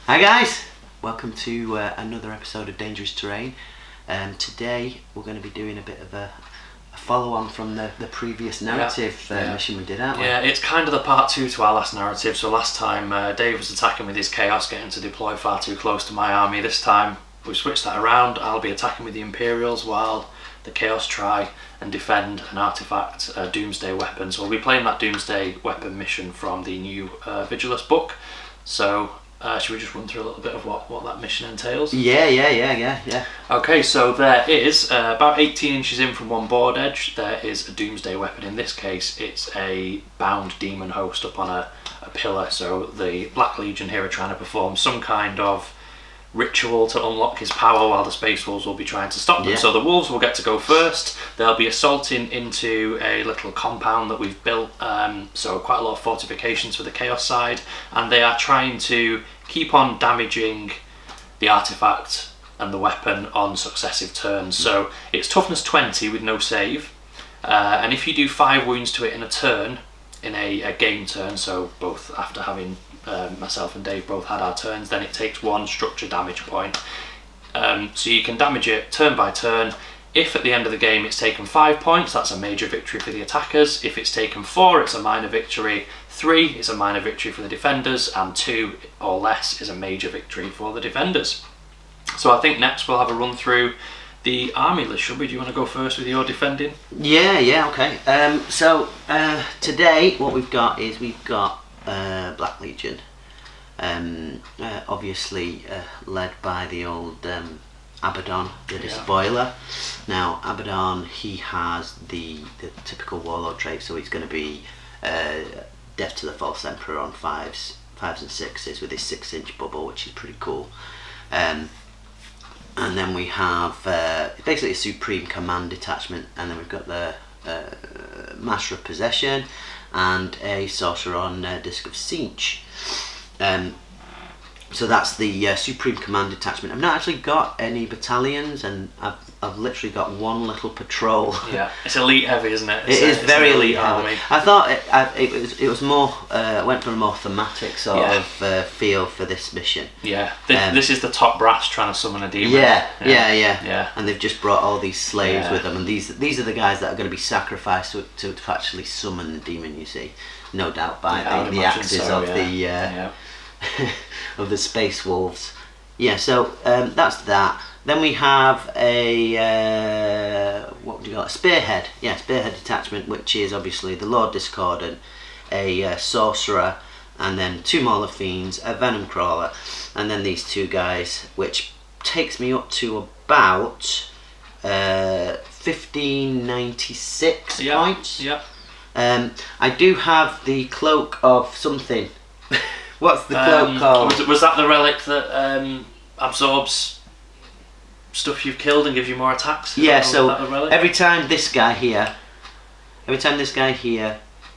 Hi guys, welcome to another episode of Dangerous Terrain. Today we're going to be doing a bit of a follow-on from the previous narrative mission we did, aren't we? Yeah, it's kind of the part 2 to our last narrative. So last time Dave was attacking with his chaos, getting to deploy far too close to my army. This time we switched that around. I'll be attacking with the Imperials while the chaos try and defend an artifact, a Doomsday weapon. So we'll be playing that Doomsday weapon mission from the new Vigilus book. So should we just run through a little bit of what that mission entails? Yeah. Okay, so there is, about 18 inches in from one board edge, there is a Doomsday weapon. In this case, it's a bound demon host up on a pillar. So the Black Legion here are trying to perform some kind of ritual to unlock his power while the Space Wolves will be trying to stop them. Yeah. So the Wolves will get to go first. They'll be assaulting into a little compound that we've built, so quite a lot of fortifications for the Chaos side, and they are trying to keep on damaging the artifact and the weapon on successive turns. So it's toughness 20 with no save, and if you do 5 wounds to it in a turn, in a game turn, so both after having myself and Dave both had our turns, then it takes 1 structure damage point. So you can damage it turn by turn. If at the end of the game it's taken 5 points, that's a major victory for the attackers. If it's taken 4, it's a minor victory. 3 is a minor victory for the defenders, and 2 or less is a major victory for the defenders. So I think next we'll have a run through the army list, should we? Do you want to go first with your defending? Yeah, okay. So today what we've got is Black Legion, obviously led by the old Abaddon, the Despoiler. Now Abaddon, he has the typical warlord trait, so he's going to be Death to the False Emperor on 5s and 6s with his 6-inch bubble, which is pretty cool. And then we have basically a Supreme Command detachment, and then we've got the Master of Possession and a Sorcerer on Disc of Siege. So that's the Supreme Command detachment. I've not actually got any battalions, and I've literally got one little patrol. Yeah, it's elite heavy, isn't it? It is very elite army. heavy. I thought it was more went for a more thematic sort of feel for this mission. Yeah, this is the top brass trying to summon a demon. Yeah. And they've just brought all these slaves with them, and these are the guys that are going to be sacrificed to actually summon the demon. You see, no doubt by the axes of the of the Space Wolves. Yeah, so that's that. Then we have a what would you call it? Spearhead. Yeah, Spearhead detachment, which is obviously the Lord Discordant, a Sorcerer, and then 2 Mauler Fiends, a Venom Crawler, and then these 2 guys, which takes me up to about 1596 points. Yeah. I do have the Cloak of something. What's the cloak called? Was that the relic that absorbs stuff you've killed and gives you more attacks? Yeah, so every time this guy here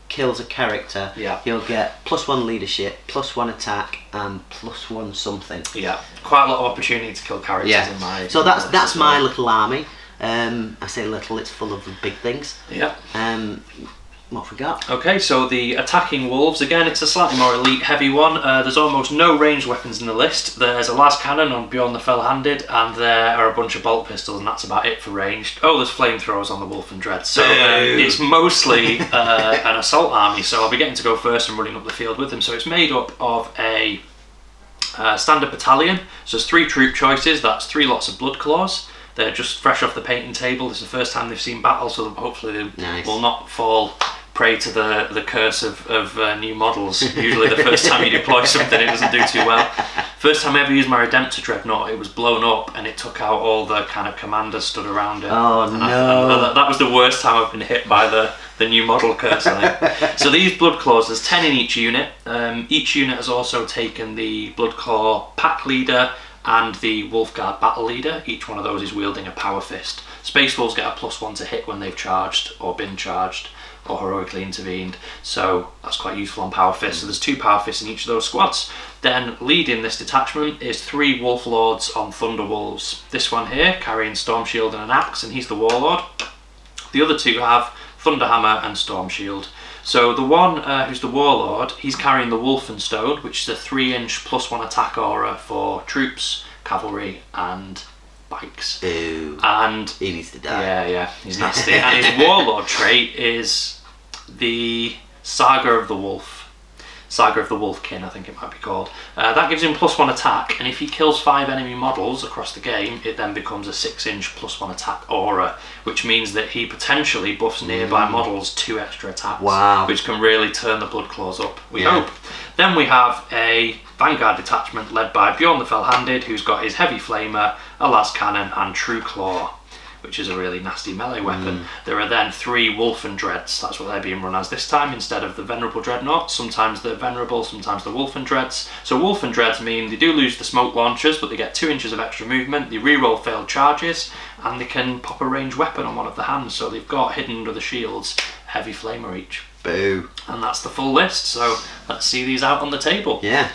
kills a character, he'll get +1 leadership, +1 attack, and +1 something. Yeah, quite a lot of opportunity to kill characters in my. So that's my little army. I say little, it's full of big things. Yeah. What have we got? Okay, so the attacking wolves, again, it's a slightly more elite heavy one. There's almost no ranged weapons in the list. There's a las cannon on Bjorn the Fell-Handed, and there are a bunch of bolt pistols, and that's about it for ranged. Oh, there's flamethrowers on the Wolf and Dread. So it's mostly an assault army, so I'll be getting to go first and running up the field with them. So it's made up of a standard battalion. So there's 3 troop choices. That's 3 lots of Bloodclaws. They're just fresh off the painting table. This is the first time they've seen battle, so hopefully they will not fall prey to the curse of new models. Usually the first time you deploy something, it doesn't do too well. First time I ever used my Redemptor Dreadnought, it was blown up and it took out all the kind of commanders stood around it. Oh no! That was the worst time I've been hit by the new model curse, I think. So these Bloodclaws, there's 10 in each unit. Each unit has also taken the Bloodclaw Pack Leader and the Wolfguard Battle Leader. Each one of those is wielding a Power Fist. Space Wolves get a +1 to hit when they've charged or been charged. or heroically intervened, so that's quite useful on Power Fist. So there's 2 Power Fists in each of those squads. Then leading this detachment is 3 Wolf Lords on Thunder Wolves. This one here carrying Storm Shield and an axe, and he's the Warlord. The other 2 have Thunderhammer and Storm Shield. So the one who's the Warlord, he's carrying the Wolfenstone, which is a 3-inch +1 attack aura for troops, cavalry and bikes. Ew. And he needs to die. Yeah, he's nasty. And his Warlord trait is the Saga of the Wolf. Saga of the Wolfkin, I think it might be called. That gives him +1 attack, and if he kills 5 enemy models across the game, it then becomes a 6-inch +1 attack aura, which means that he potentially buffs nearby models 2 extra attacks. Wow. Which can really turn the Blood Claws up, we hope. Then we have a Vanguard detachment led by Bjorn the Fell-Handed, who's got his Heavy Flamer, a Las Cannon, and True Claw, which is a really nasty melee weapon. There are then 3 Wolfen Dreads. That's what they're being run as this time, instead of the Venerable Dreadnought. Sometimes they're Venerable, sometimes the Wolfen Dreads. So Wolfen Dreads mean they do lose the smoke launchers, but they get 2 inches of extra movement, they reroll failed charges, and they can pop a ranged weapon on one of the hands. So they've got, hidden under the shields, Heavy Flamer each. Boo. And that's the full list, so let's see these out on the table. Yeah.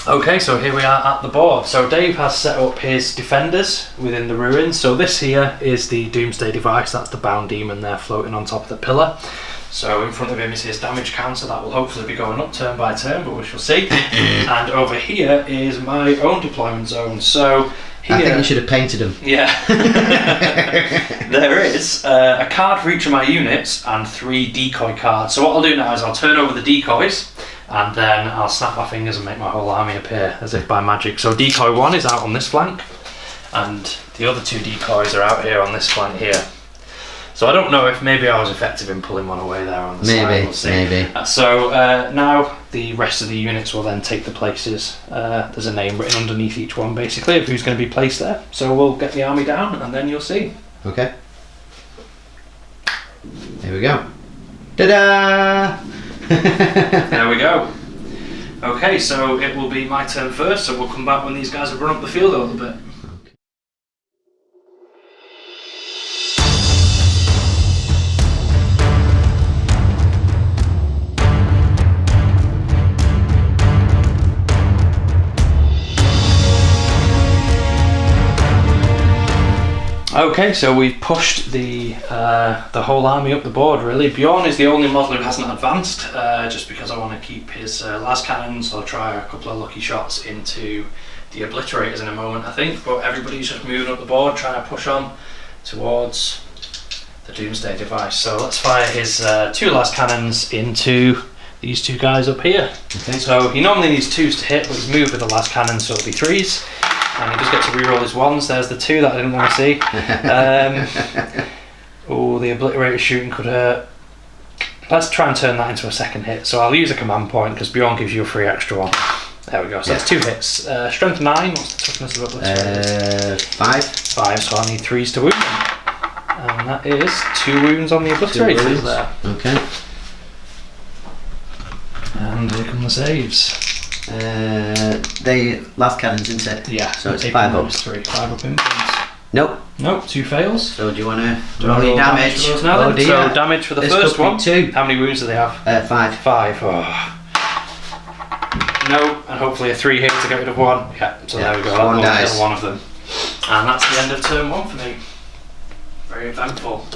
Okay, so here we are at the board. So Dave has set up his defenders within the ruins. So this here is the Doomsday Device. That's the bound demon there floating on top of the pillar. So in front of him is his damage counter. That will hopefully be going up turn by turn, but we shall see. And over here is my own deployment zone. So here, I think you should have painted them. Yeah. There is a card for each of my units and 3 decoy cards. So what I'll do now is I'll turn over the decoys, and then I'll snap my fingers and make my whole army appear as if by magic. So decoy 1 is out on this flank, and the other 2 decoys are out here on this flank here. So I don't know if maybe I was effective in pulling one away there on the side. We'll see. Maybe. So now the rest of the units will then take the places. There's a name written underneath each one basically of who's going to be placed there. So we'll get the army down and then you'll see. Okay. Here we go. Ta-da! There we go. Okay, so it will be my turn first, so we'll come back when these guys have run up the field a little bit. Okay, so we've pushed the whole army up the board really. Bjorn is the only model who hasn't advanced, just because I want to keep his last cannons. I'll try a couple of lucky shots into the obliterators in a moment I think, but everybody's just moving up the board trying to push on towards the Doomsday Device. So let's fire his 2 last cannons into these 2 guys up here. Okay. So he normally needs 2s to hit, but he's moved with the last cannon, so it'll be 3s. And he just gets to reroll his 1s. There's the 2 that I didn't want to see. Oh, the obliterator shooting could hurt. Let's try and turn that into a second hit. So I'll use a command point because Bjorn gives you a free extra 1. There we go. So that's 2 hits. Strength 9. What's the toughness of obliterators? 5. 5. So I need 3s to wound them. And that is 2 wounds on the obliterators there. Okay. And here come the saves. They last cannons, isn't it? Yeah. So it's 5 up. 3. 5 up influence. Nope. Nope. 2 fails. So do you want to roll your damage? For those now, oh then? dear. So damage for the This first could be one. 2. How many wounds do they have? 5. 5. Oh. No, and hopefully a 3 here to get rid of 1. Yeah. So there we go. One dies. Kill one of them. And that's the end of turn 1 for me. Very eventful.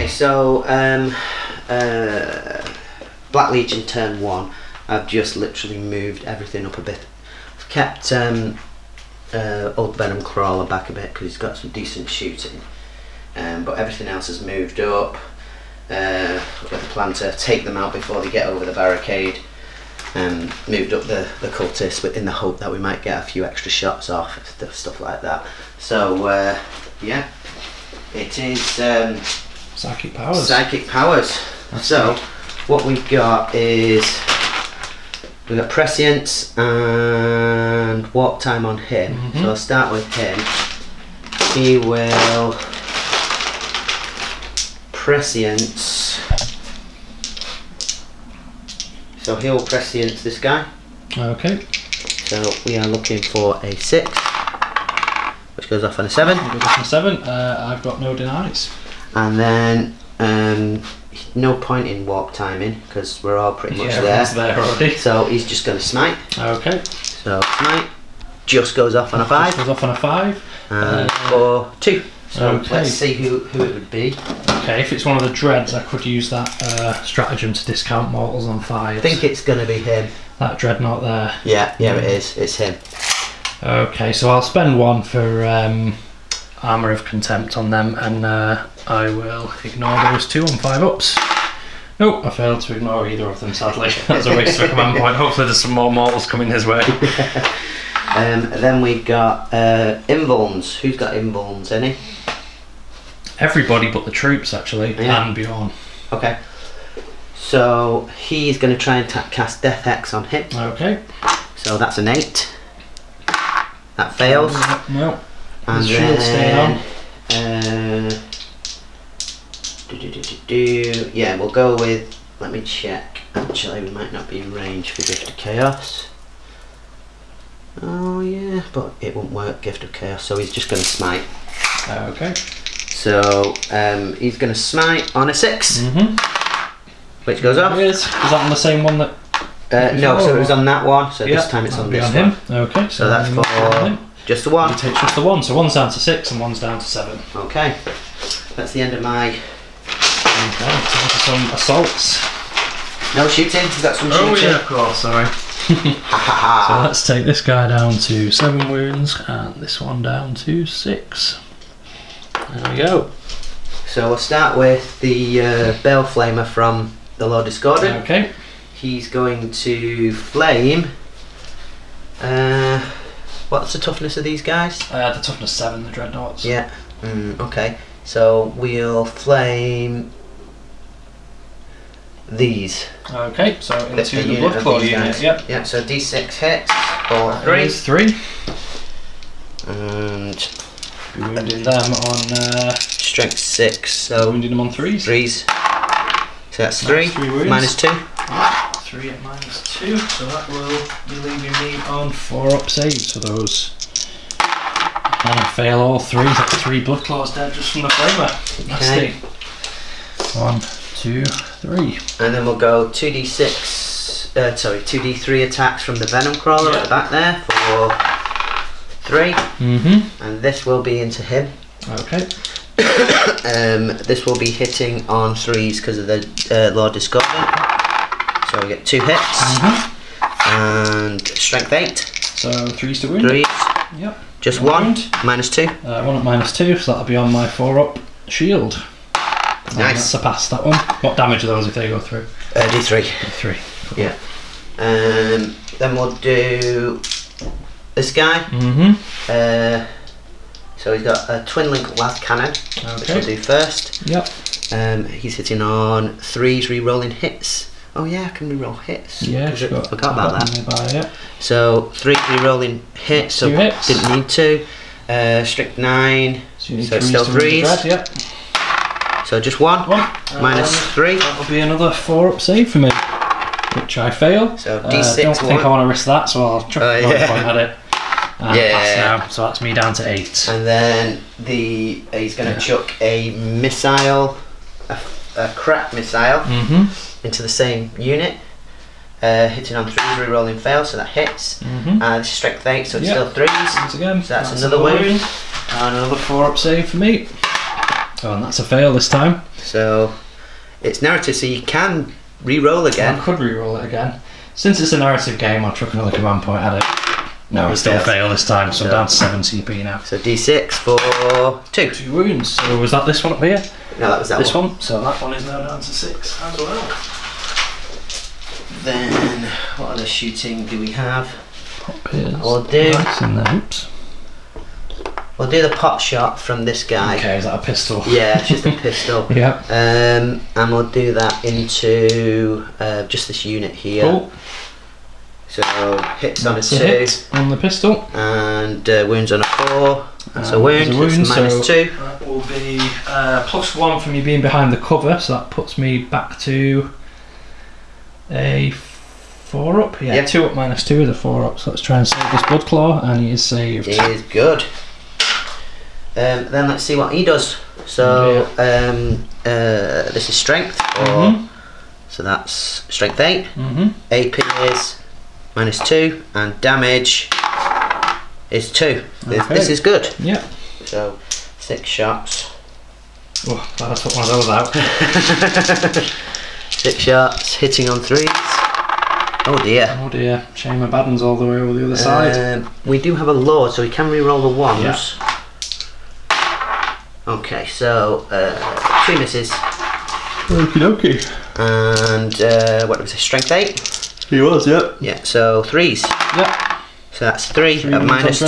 So, Black Legion turn 1, I've just literally moved everything up a bit. I've kept Old Venom Crawler back a bit because he's got some decent shooting. but everything else has moved up. With a plan to take them out before they get over the barricade. Moved up the cultists in the hope that we might get a few extra shots off, stuff like that. So yeah, it is psychic powers. Psychic powers. So what we've got is we've got prescience and warp time on him. So I'll start with him. He will prescience. So he'll prescience this guy. Okay. So we are looking for a 6, which goes off on a 7. Goes off on a 7. I've got no denies. And then no point in warp timing because we're all pretty much there already. So he's just going to smite. Okay. So smite just goes off on a 5. Goes off on a 5. And for 2. So let's see who it would be. Okay, if it's one of the dreads, I could use that stratagem to discount mortals on 5. I think it's going to be him. That dreadnought there. Yeah, it is. It's him. Okay, so I'll spend 1 for Armour of Contempt on them, and I will ignore those 2 on 5-ups. Nope, I failed to ignore either of them, sadly. That's a waste of a command point. Hopefully there's some more mortals coming his way. Then we got invulns. Who's got invulns? Any? Everybody but the troops, actually, and Bjorn. Okay. So he's going to try and cast Death Hex on him. Okay. So that's an 8. That fails. No. And the shield staying on. Yeah, we'll go with. Let me check. Actually, we might not be in range for Gift of Chaos. Oh yeah, but it won't work. Gift of Chaos. So he's just going to smite. Okay. So he's going to smite on a 6, which goes off. Is that on the same one that? No, so it was on that one. So this time it's on this one. Him. Okay. So that's for just the 1. He takes just the 1. So 1's down to 6 and 1's down to 7. Okay. That's the end of my. Okay. Time for some assaults. No shooting. We've got some shooting. Oh yeah, of course. Sorry. So let's take this guy down to 7 wounds and this one down to 6. There we go. So we'll start with the Bale Flamer from the Lord Discordant. Okay. He's going to flame. What's the toughness of these guys? The toughness 7, the dreadnoughts. Yeah. Okay. So we'll flame these. Okay. So into the Bloodclaw unit. Yep. Yeah. So D6 hits for 3. 3. And wounding them on strength 6. So wounding them on 3s. 3s. So that's 3. Minus 2. 3 at minus 2. So that will be leaving me on 4-up saves for those. And I fail all 3. That's 3 blood claws dead just from the flamer. Okay. 1, 2, 3. And then we'll go 2d3 attacks from the Venom Crawler at the back there for 3. And this will be into him. Okay. This will be hitting on 3s because of the Lord Discordant. So we get 2 hits. And strength 8. So 3s to wound. 3s. Yep. Just 1. Minus 2. 1 at minus 2, so that'll be on my 4-up shield. Nice. Surpass that one. What damage are those if they go through? D3. D3. Yeah. Then we'll do this guy. So he's got a twin link lath cannon, which we'll do first. Yep. He's hitting on 3s re-rolling hits. Oh yeah, I can re-roll hits. Yeah, I forgot about that. Nearby, yeah. So 3 re-rolling hits. So 2 hits. Didn't need to. Strict 9. So you need it's still 3s. Yep. So just 1. Minus 3. That'll be another 4-up save for me, which I fail. So D6. Don't think I want to risk that, so I'll chuck a point at it. And pass now. So that's me down to 8. And then he's going to chuck a missile, a crap missile, into the same unit. Hitting on 3s, re-rolling fail, so that hits. And strength 8, so it's still 3s. Once again, so that's another wound. And another 4-up save for me. Oh, and that's a fail this time. So it's narrative, so you can re-roll again. I could re-roll it again. Since it's a narrative game, I'll chuck another command point at it. No, I still fail this time, so I'm down to 7 CP now. So D6 for 2. 2 wounds. So was that this one up here? No, that was that this one. So that one is now down to 6 as well. Then, what other shooting do we have? Pop here. We'll do. Nice in there. Oops. We'll do the pot shot from this guy. Okay, is that a pistol? Yeah, it's just a pistol. Yeah. And we'll do that into just this unit here. Cool. So hits on a 2 hit on the pistol, and wounds on a 4. That's a wound. That's minus 2. That will be +1 from me being behind the cover, so that puts me back to a 4 up. Yeah, yep. 2 up minus 2 is a 4 up. So let's try and save this blood claw, and he is saved. He is good. Then let's see what he does. So this is strength, so that's strength 8. AP is -2, and damage is 2. This is good. Yeah. So 6 shots. Oh, glad I took one of those out. 6 shots, hitting on 3s. Oh dear. Oh dear. Shame Abaddon's all the way over the other side. We do have a lord, so we can re-roll the 1s. Yeah. Okay, so 2 misses. Okie dokie. And what was it? Strength 8? He was, yeah. Yeah, so 3s. Yeah. So that's 3 at minus 2.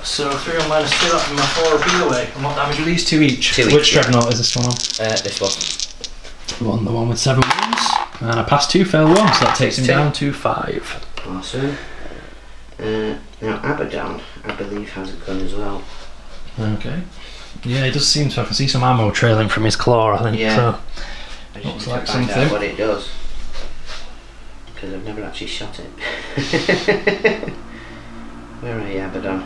So 3 on minus 2, that'd be my 4 up either way. And what damage are these 2 each? 2 each. Which dreadnought is this one on? This one. The one with 7 wounds. And I passed 2, failed 1, so that takes him down to 5. Awesome. Now Abaddon, I believe, has a gun as well. Okay. Yeah, it does seem to. I can see some ammo trailing from his claw, I think. Yeah. So. I just need to find out what it does, because I've never actually shot it. Where are you, Abaddon?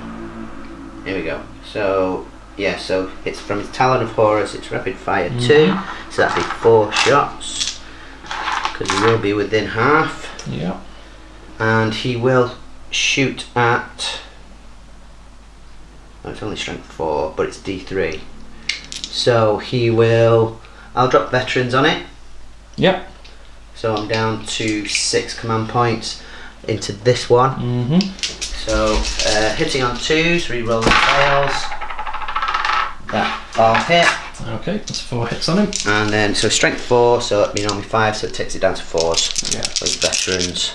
Here we go. So, yeah, so it's from his Talon of Horrors, it's rapid fire 2, so that'd be 4 shots, because he will be within half. Yeah. And he will shoot at. Oh, it's only strength 4, but it's D3. So he will. I'll drop veterans on it. Yep. So I'm down to 6 command points into this one. So hitting on 2s, re-rolling fails. That all hit. Okay, that's 4 hits on him. And then so strength 4, so it'd be normally 5, so it takes it down to 4s. Yeah. With veterans.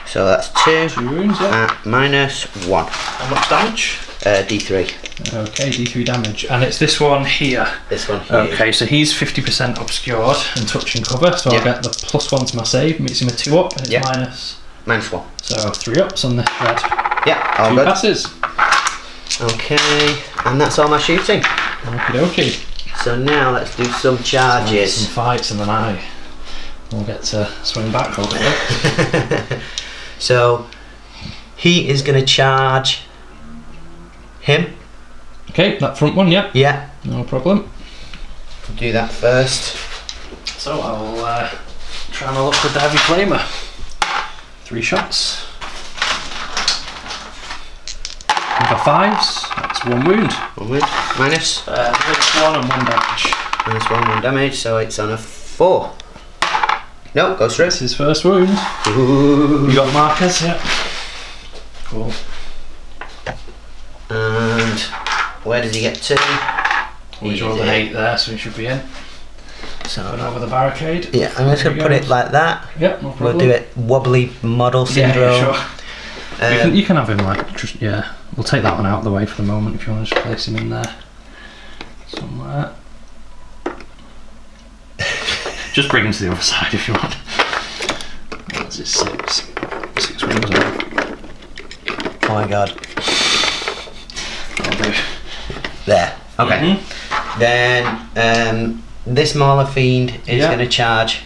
So that's 2 wounds, yeah. At -1. How much damage? D3. Okay, D3 damage. And it's this one here. This one here. Okay, so he's 50% obscured and touching cover, so I'll get the +1 to my save, makes him a 2 up, and it's -1. So 3 ups on this red. Yeah, all 2 good. passes. Okay, and that's all my shooting. Okie dokie. So now let's do some charges. Some fights, and then we'll get to swing back, hopefully. So he is going to charge him. Okay, that front one, yeah. Yeah. No problem. Do that first. So I will try and look with the heavy flamer. 3 shots. For 5s, that's 1 wound. 1 wound. Minus? -1 and 1 damage. -1, 1 damage, so it's on a 4. No, goes through. It's his first wound. Ooh. You got markers, yeah. Cool. And where does he get to? He's rolled an 8 there, so he should be in. So over the barricade. Yeah, I'm just going to put it like that. Yep, no problem. We'll do it wobbly model syndrome. Yeah, sure. You can have him like, yeah. We'll take that one out of the way for the moment if you want to just place him in there somewhere. Just bring him to the other side if you want. That's his 6 wounds out. Oh my god. That'll do. There. Okay. Then this Mauler Fiend is going to charge.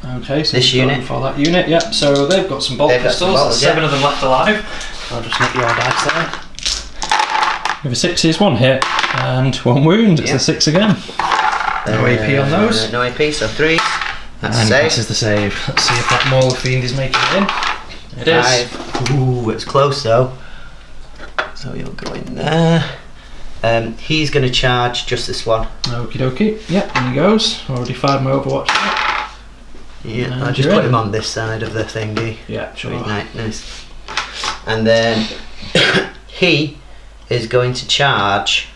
Okay, so this unit. For that unit, yep. So they've got some bolt pistols. There's 7 of them left alive. I'll just nick your dice there. Give a 6 is 1 hit and 1 wound. It's a 6 again. No AP on those. No AP, so 3. That's and save. This is the save. Let's see if that Mauler Fiend is making it in. It 5. Ooh, it's close though. So he'll go in there. He's going to charge just this one. Okie dokie. Yep, and he goes. Already fired my Overwatch. Yeah, I'll just put him on this side of the thingy. Yeah, sure. Nice. And then he is going to charge.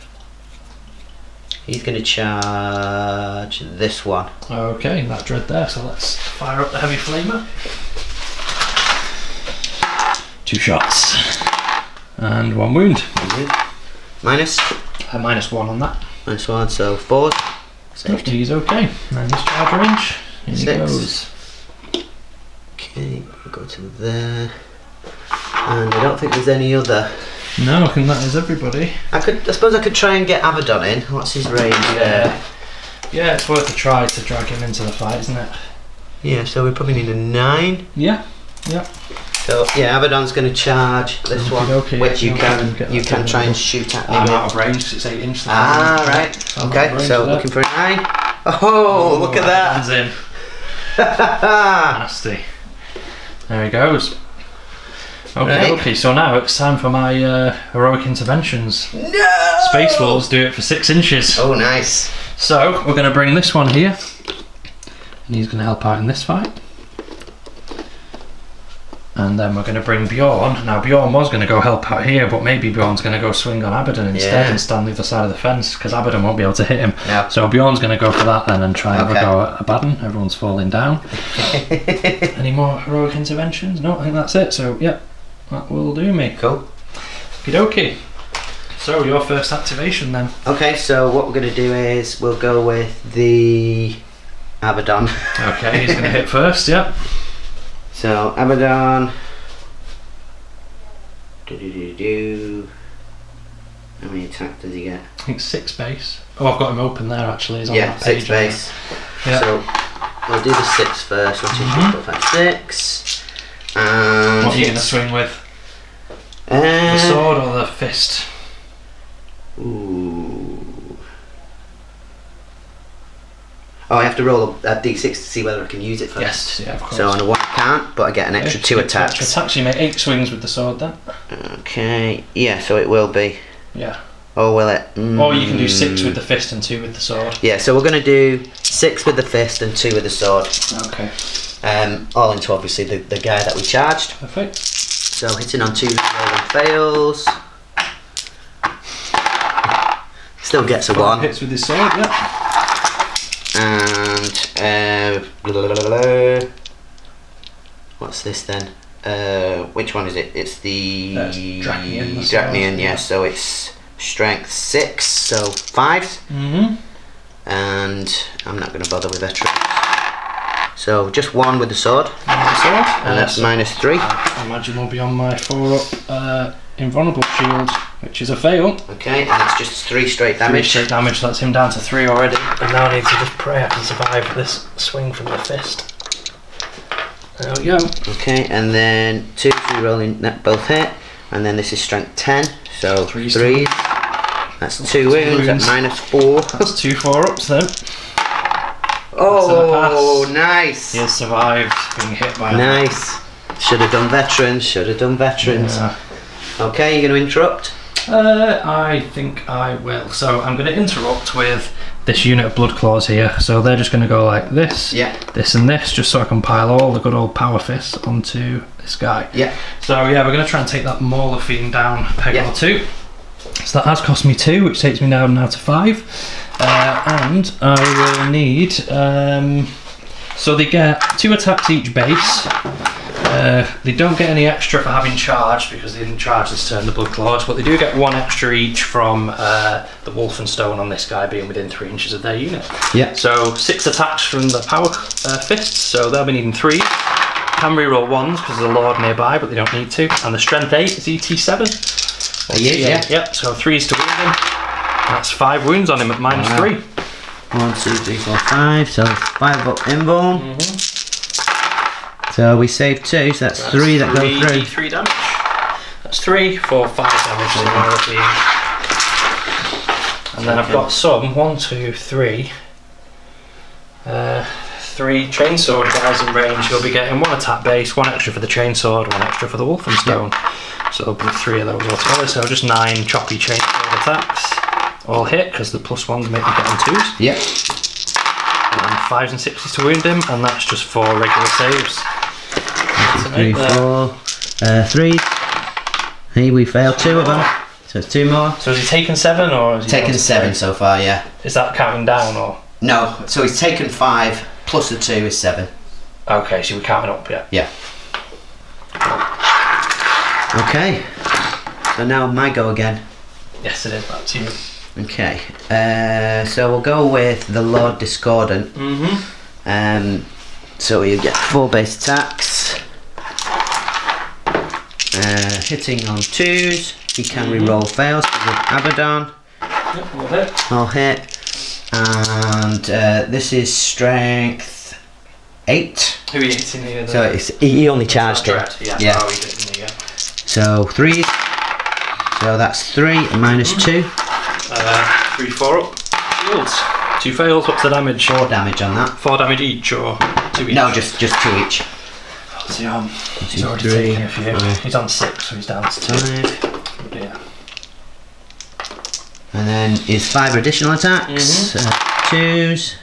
He's going to charge this one. Okay, that dread there. So let's fire up the heavy flamer. 2 shots. And 1 wound. Minus? -1 on that. -1, so 4. Saved. He's okay. And his charge range. Here 6. he goes. Okay, we'll go to there. And I don't think there's any other. No, I think that is everybody. I suppose I could try and get Abaddon in. What's his range there? Yeah, it's worth a try to drag him into the fight, isn't it? Yeah, so we probably need a 9. Yeah. So yeah, Abaddon's going to charge this one, which you can try and shoot at me. I'm out of range because it's 8 inches. Right. Okay, so looking for a 9. Oh, look at that! In. Nasty. There he goes. Okay, so now it's time for my heroic interventions. No! Space Wolves do it for 6 inches. Oh, nice. So we're going to bring this one here, and he's going to help out in this fight. And then we're going to bring Bjorn. Now Bjorn was going to go help out here, but maybe Bjorn's going to go swing on Abaddon instead and stand on the other side of the fence, because Abaddon won't be able to hit him. Yeah. So Bjorn's going to go for that then and try and have a go at Abaddon. Everyone's falling down. Any more heroic interventions? No, I think that's it. So yeah, that will do me. Cool. Okie dokie. So your first activation then. Okay, so what we're going to do is we'll go with the Abaddon. Okay, he's going to hit first, yeah. So Abaddon. How many attack does he get? I think 6 base. Oh, I've got him open there actually. He's on Yeah, that page 6 base. Yeah. So we'll do the 6 first, which is 4, 5, 6. And what are you going to swing with? The sword or the fist? Ooh. Oh, I have to roll a d6 to see whether I can use it first. Yes, yeah, of course. So on a 1 I can't, but I get an extra 2 attacks. Attacks, you make 8 swings with the sword then. Okay, yeah, so it will be. Yeah. Oh, will it? Or you can do 6 with the fist and 2 with the sword. Yeah, so we're going to do 6 with the fist and 2 with the sword. Okay. All into obviously the guy that we charged. Perfect. So hitting on 2 rolling fails. Still gets a 1. Hits with his sword, yeah. And what's this then? Which one is it? It's the Draconian, yeah. So it's strength 6, so 5s. And I'm not going to bother with veterans. So just 1 with the sword. And that's -3. I imagine we'll be on my 4-up invulnerable shield, which is a fail. Okay, and it's just 3 straight damage. 3 straight damage, that's him down to 3 already. And now I need to just pray I can survive this swing from the fist. There we go. Okay, and then 2 rolling, that both hit. And then this is strength 10, so 3s. That's 2 wounds at -4. That's 2 4-ups then. Oh, nice! He has survived being hit by Nice. Should have done veterans, Yeah. Okay, you're going to interrupt? I think I will. So I'm going to interrupt with this unit of blood claws here. So they're just going to go like this, this and this, just so I can pile all the good old power fists onto this guy. Yeah. So yeah, we're going to try and take that Mauler Fiend down a peg or 2. So that has cost me 2, which takes me now to 5. And I will need... so they get 2 attacks each base. They don't get any extra for having charged because they didn't charge this turn, the blood claws, but they do get 1 extra each from the wolf and stone on this guy being within 3 inches of their unit. Yeah. So 6 attacks from the power fists, so they'll be needing 3. Can reroll 1s because there's a lord nearby, but they don't need to. And the strength 8 is ET7. Yeah. Yep. So 3s to wound him. That's 5 wounds on him at -3. 1, 2, 3, 4, 5. So 5 up invuln. So we save 2, so that's 3 that go through. 3 damage. That's 3, 4, 5 damage. And then I've got some 1, 2, 3. 3 chainsword guys in range. He'll be getting 1 attack base, 1 extra for the chainsword, 1 extra for the wolf and stone. So there'll be 3 of those altogether. So just 9 choppy chainsword attacks. All hit because the +1s make me getting 2s. Yep. And 5s and 6s to wound him, and that's just 4 regular saves. 3, 4, 3. Hey, we failed 2 of them. So it's 2 more. So has he taken 7 or has he taken 7 so far? Yeah. Is that counting down or? No. So he's taken 5 plus the 2 is 7. Okay, so we're counting up, yeah. Yeah. Okay. So now my go again. Yes, it is. Back to you. Okay. So we'll go with the Lord Discordant. So you get 4 base attacks. Hitting on 2s. He can re-roll fails with Abaddon. Yep, we'll hit. I'll hit. And this is strength 8. Who are you hitting here? So he only charged it. Yeah. Oh, he didn't, yeah. So 3s. So that's 3 and minus 2. 3, 4 up. Shields. 2 fails. What's the damage? 4 damage on that. 4 damage each or 2 each? No, just 2 each. What's he on? He's already taking a few. He's on 6, so he's down to 2. 5. Oh dear. And then is 5 additional attacks. 2s.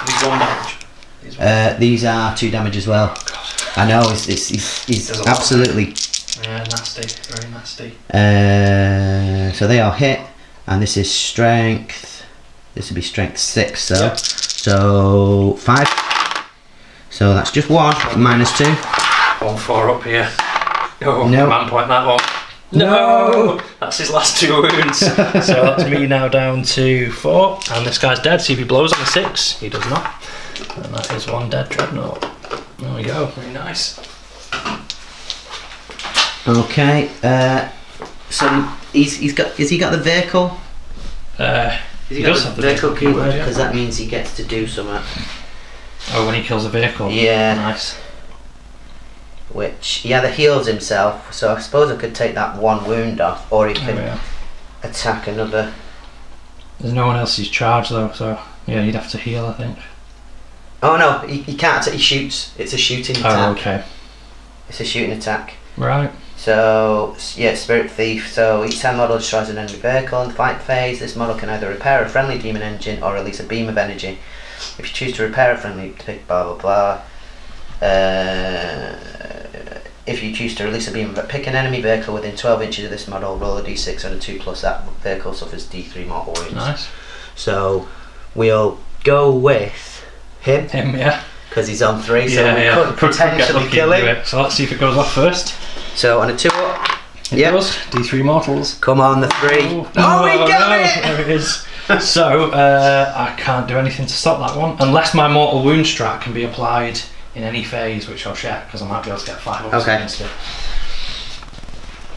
He's 1 damage. These are 2 damage as well. God. I know, he's absolutely... Yeah, nasty. Very nasty. So they are hit. And this is strength... This would be strength 6, so... Yep. So 5. So that's just 1, minus 2. 1, 4 up here. Oh, no. Command point that one. No! That's his last 2 wounds. So that's me now down to 4. And this guy's dead. See if he blows on a 6. He does not. And that is 1 dead Dreadnought. There we go. Very nice. Okay. So has he got the vehicle? He does have the vehicle keyword, because that means he gets to do something. Oh, when he kills a vehicle? Yeah. Nice. Which he either heals himself, so I suppose I could take that 1 wound off, or he can attack another. There's no one else he's charged though, so yeah, he'd have to heal, I think. Oh no, he can't. He shoots. It's a shooting attack. Oh, okay. It's a shooting attack. Right. So yeah, Spirit Thief. So each time model destroys an enemy vehicle in the fight phase, this model can either repair a friendly demon engine or release a beam of energy. If you choose to repair a friendly, pick blah blah blah. If you choose to release a beam, pick an enemy vehicle within 12 inches of this model, roll a d6 and a 2+, that vehicle suffers d3 mortal wounds. Nice. So we'll go with him. Yeah. Because he's on 3, so we could potentially kill him. So let's see if it goes off first. So on a 2 up. It does. D3 mortals. Come on, the 3. Oh, we got it! There it is. So I can't do anything to stop that one, unless my mortal wound strat can be applied in any phase, which I'll check, because I might be able to get 5 ups against it.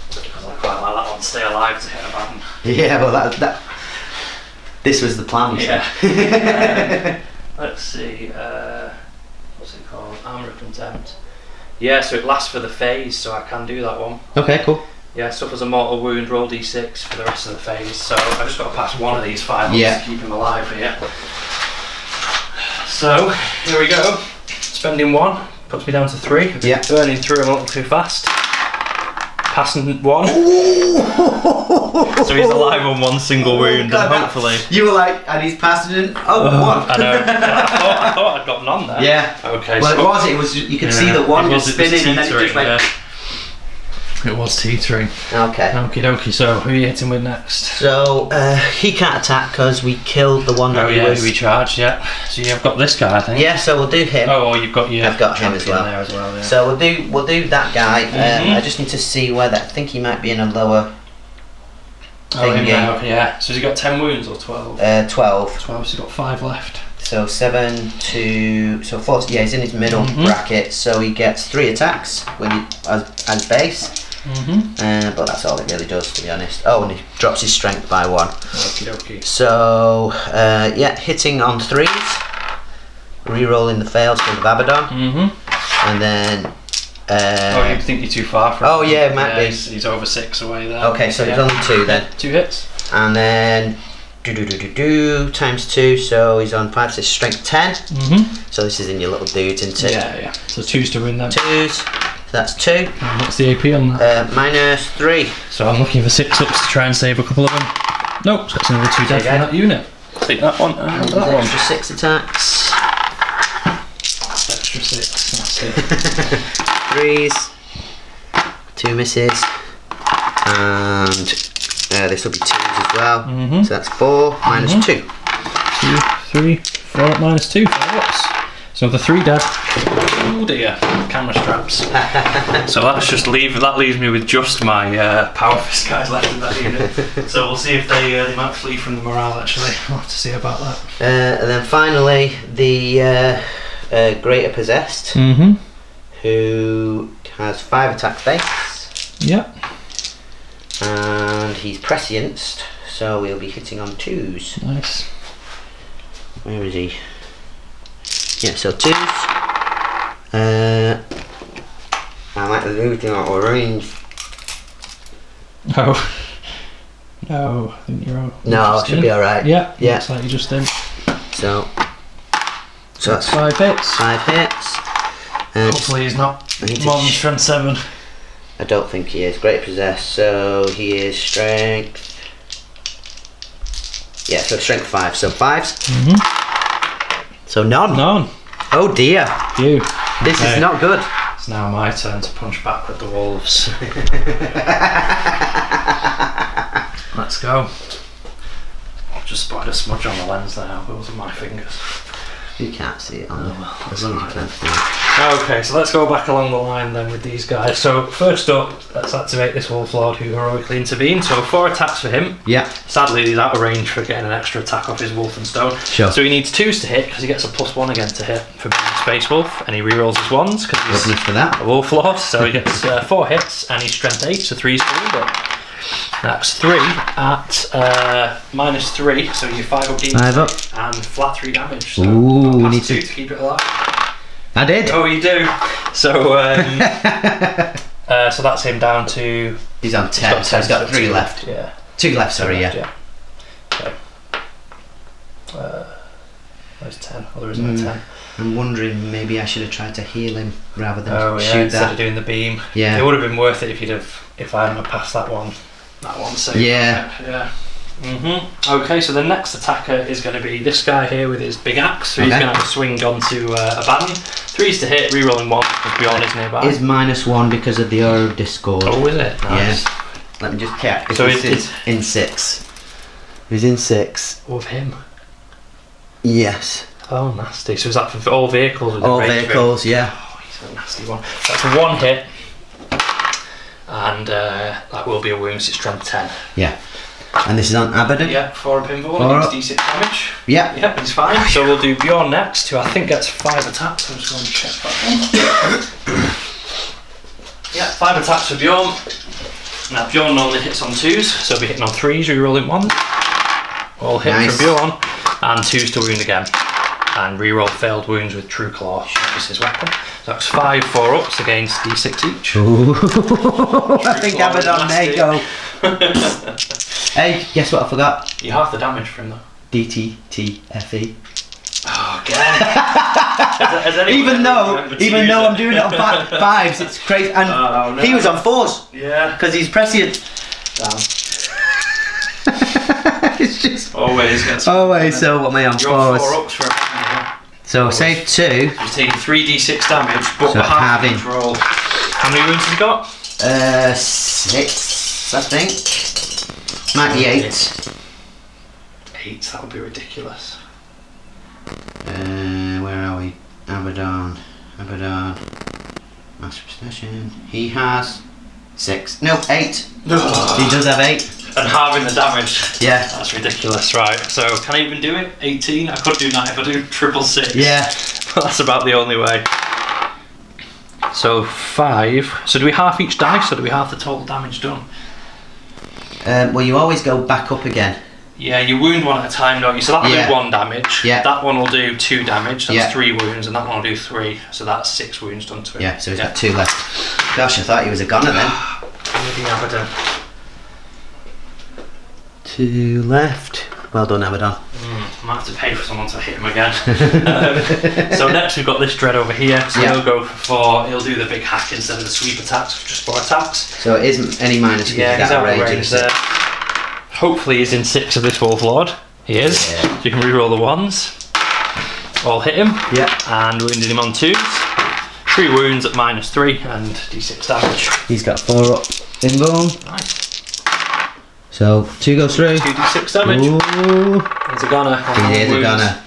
Because I quite like that one, stay alive to hit Abaddon. Yeah, well that this was the plan. Yeah. Let's see, what's it called? Armour of Contempt. Yeah, so it lasts for the phase, so I can do that one. Okay, cool. Yeah, suffers a mortal wound, roll d6 for the rest of the phase, so I've just got to pass 1 of these 5 ups to keep him alive here. So, here we go. Spending 1 puts me down to 3. Yeah. Burning through him a little too fast. Passing 1. So he's alive on 1 single wound, and hopefully. You were like, and he's passing in. 1. I know. I thought I'd got none there. Yeah. Okay. Well, so it was. You could see the 1 was spinning, and then it just went. Yeah. It was T3. Okay. Okie dokie. So who are you hitting with next? So he can't attack because we killed the one that he was. We charged. Yeah. So you've got this guy, I think. Yeah. So we'll do him. Oh, you've got your. I've got him as well. There as well, yeah. So we'll do that guy. I just need to see whether I think he might be in a lower. Yeah. So has he got 10 wounds or 12? 12. 12. So he's got 5 left. So 7 to 4. Yeah, he's in his middle bracket, so he gets 3 attacks with as base. But that's all it really does, to be honest. Oh, and he drops his strength by 1. Okie dokie. So yeah, hitting on 3s, re-rolling the fails for the Abaddon, and then. Oh, you think you're too far from? Oh yeah, it might be. He's over 6 away there. Okay, so it's only 2 then. 2 hits. And then times 2, so he's on 5, so strength 10. So this is in your little dudes, isn't it? Yeah. So 2s to win them. 2s. So that's 2. And what's the AP on that? Minus 3. So I'm looking for 6 ups to try and save a couple of them. Nope, so it's another 2 dead from that unit. Take that one and that one. Extra 6 attacks. Extra 6. That's it. 3s. 2 misses. And this will be 2s as well. So that's 4 minus 2. 2, 3, 4 up minus 2. 4 ups. So the 3 dead. Oh dear, camera straps. So that leaves me with just my power fist guys left in that unit. So we'll see if they might flee from the morale actually. We'll have to see about that. And then finally the Greater Possessed, who has 5 attack base. Yep. And he's prescienced, so we'll be hitting on 2s. Nice. Where is he? Yeah, so 2s. I might lose him out of range. Oh. No, I think you're out. No, it should be alright. Yeah, yeah. Looks like you just in. So that's 5 hits. 5 hits. Hopefully he's not more than strength 7. I don't think he is. Great Possessed, so he is strength. Yeah, so strength 5. So 5s. So none. None. Oh dear. You. This is not good. It's now my turn to punch back with the wolves. Let's go. I've just spotted a smudge on the lens there. Those are my fingers. You can't see it on as long as you can see it. Okay, so let's go back along the line then with these guys. So first up, let's activate this Wolf Lord who heroically intervened. So 4 attacks for him. Yeah. Sadly, he's out of range for getting an extra attack off his Wolf and Stone. Sure. So he needs 2s to hit because he gets a +1 again to hit for being a Space Wolf, and he rerolls his 1s because he's for that. a Wolf Lord. So he gets 4 hits and he's strength 8, so 3's to wound it. That's 3 at -3, so you're 5 up, 5 up, and flat 3 damage. So ooh, we need 2 to keep it alive. I did. Oh, you do. So so that's him down to. He's on 10. So he's got 3 left. Yeah. 2 left. Sorry. Yeah. Okay. There's 10. Oh, there isn't a 10. I'm wondering maybe I should have tried to heal him rather than shoot instead that. of doing the beam. Yeah. It would have been worth it if I hadn't passed that one. So yeah. Okay, so the next attacker is going to be this guy here with his big axe. So he's going to have a swing onto Abaddon. 3's to hit, rerolling 1 because Bjorn is nearby. Is -1 because of the Aura of Discord. Oh, is it? Nice. Yeah. Let me just check. So he's in 6. He's in 6. Of him. Yes. Oh, nasty. So is that for all vehicles? All vehicles, yeah. Oh, he's a nasty one. That's 1 hit. And that will be a wound, so it's strength 10. Yeah. And this is on Abaddon? Yeah, 4 up pinball, and he's D6 damage. Yeah. Yep, he's fine. So we'll do Bjorn next, who I think gets 5 attacks. I'm just going to check that one. Yeah, 5 attacks for Bjorn. Now Bjorn normally hits on 2s, so he'll be hitting on 3s, rerolling 1. All hit from Bjorn. And 2s to wound again. And reroll failed wounds with True Claw. Is his weapon. So that's 5 4-ups against D6 each. Ooh. I think Abaddon may go. Hey, guess what I forgot? You half the damage from them. DTTFE. Oh, again. Even though I'm doing it on 5s, it's crazy. And no. he was on 4s. Yeah. Because he's prescient. Damn. It's just always. So what am I on? You're 4s. 4 ups for everything. So save 2. He's taking 3d6 damage, but so halving. Roll. How many wounds has he got? 6, I think. Might be 8. 8. That would be ridiculous. Where are we? Abaddon. Master Possession. He has 6. No, 8. He does have 8. And halving the damage. Yeah. That's ridiculous, right. So can I even do it? 18? I could do 9 if I do 666. Yeah. That's about the only way. So 5. So do we half each dice or do we half the total damage done? Well, you always go back up again. Yeah, you wound 1 at a time, don't you? So that'll do 1 damage. Yeah. That one will do 2 damage. That's 3 wounds, and that one will do 3. So that's 6 wounds done to him. Yeah, so he's got 2 left. Gosh, I thought he was a goner then. Bloody Abaddon. 2 left. Well done, Abaddon. I might have to pay for someone to hit him again. So next we've got this dread over here. So he'll go for 4. He'll do the big hack instead of the sweep attacks, just 4 attacks. So it isn't any minus. Yeah, he's out of range there. Hopefully he's in 6 of this Wolf Lord. He is. Yeah. So you can reroll the 1s. All hit him. Yeah. And wounded him on 2s. 3 wounds at -3 and d6 damage. He's got 4 up in bone. Nice. So 2 goes through. 2d6 damage. Ooh. He's a gunner. He is a gunner.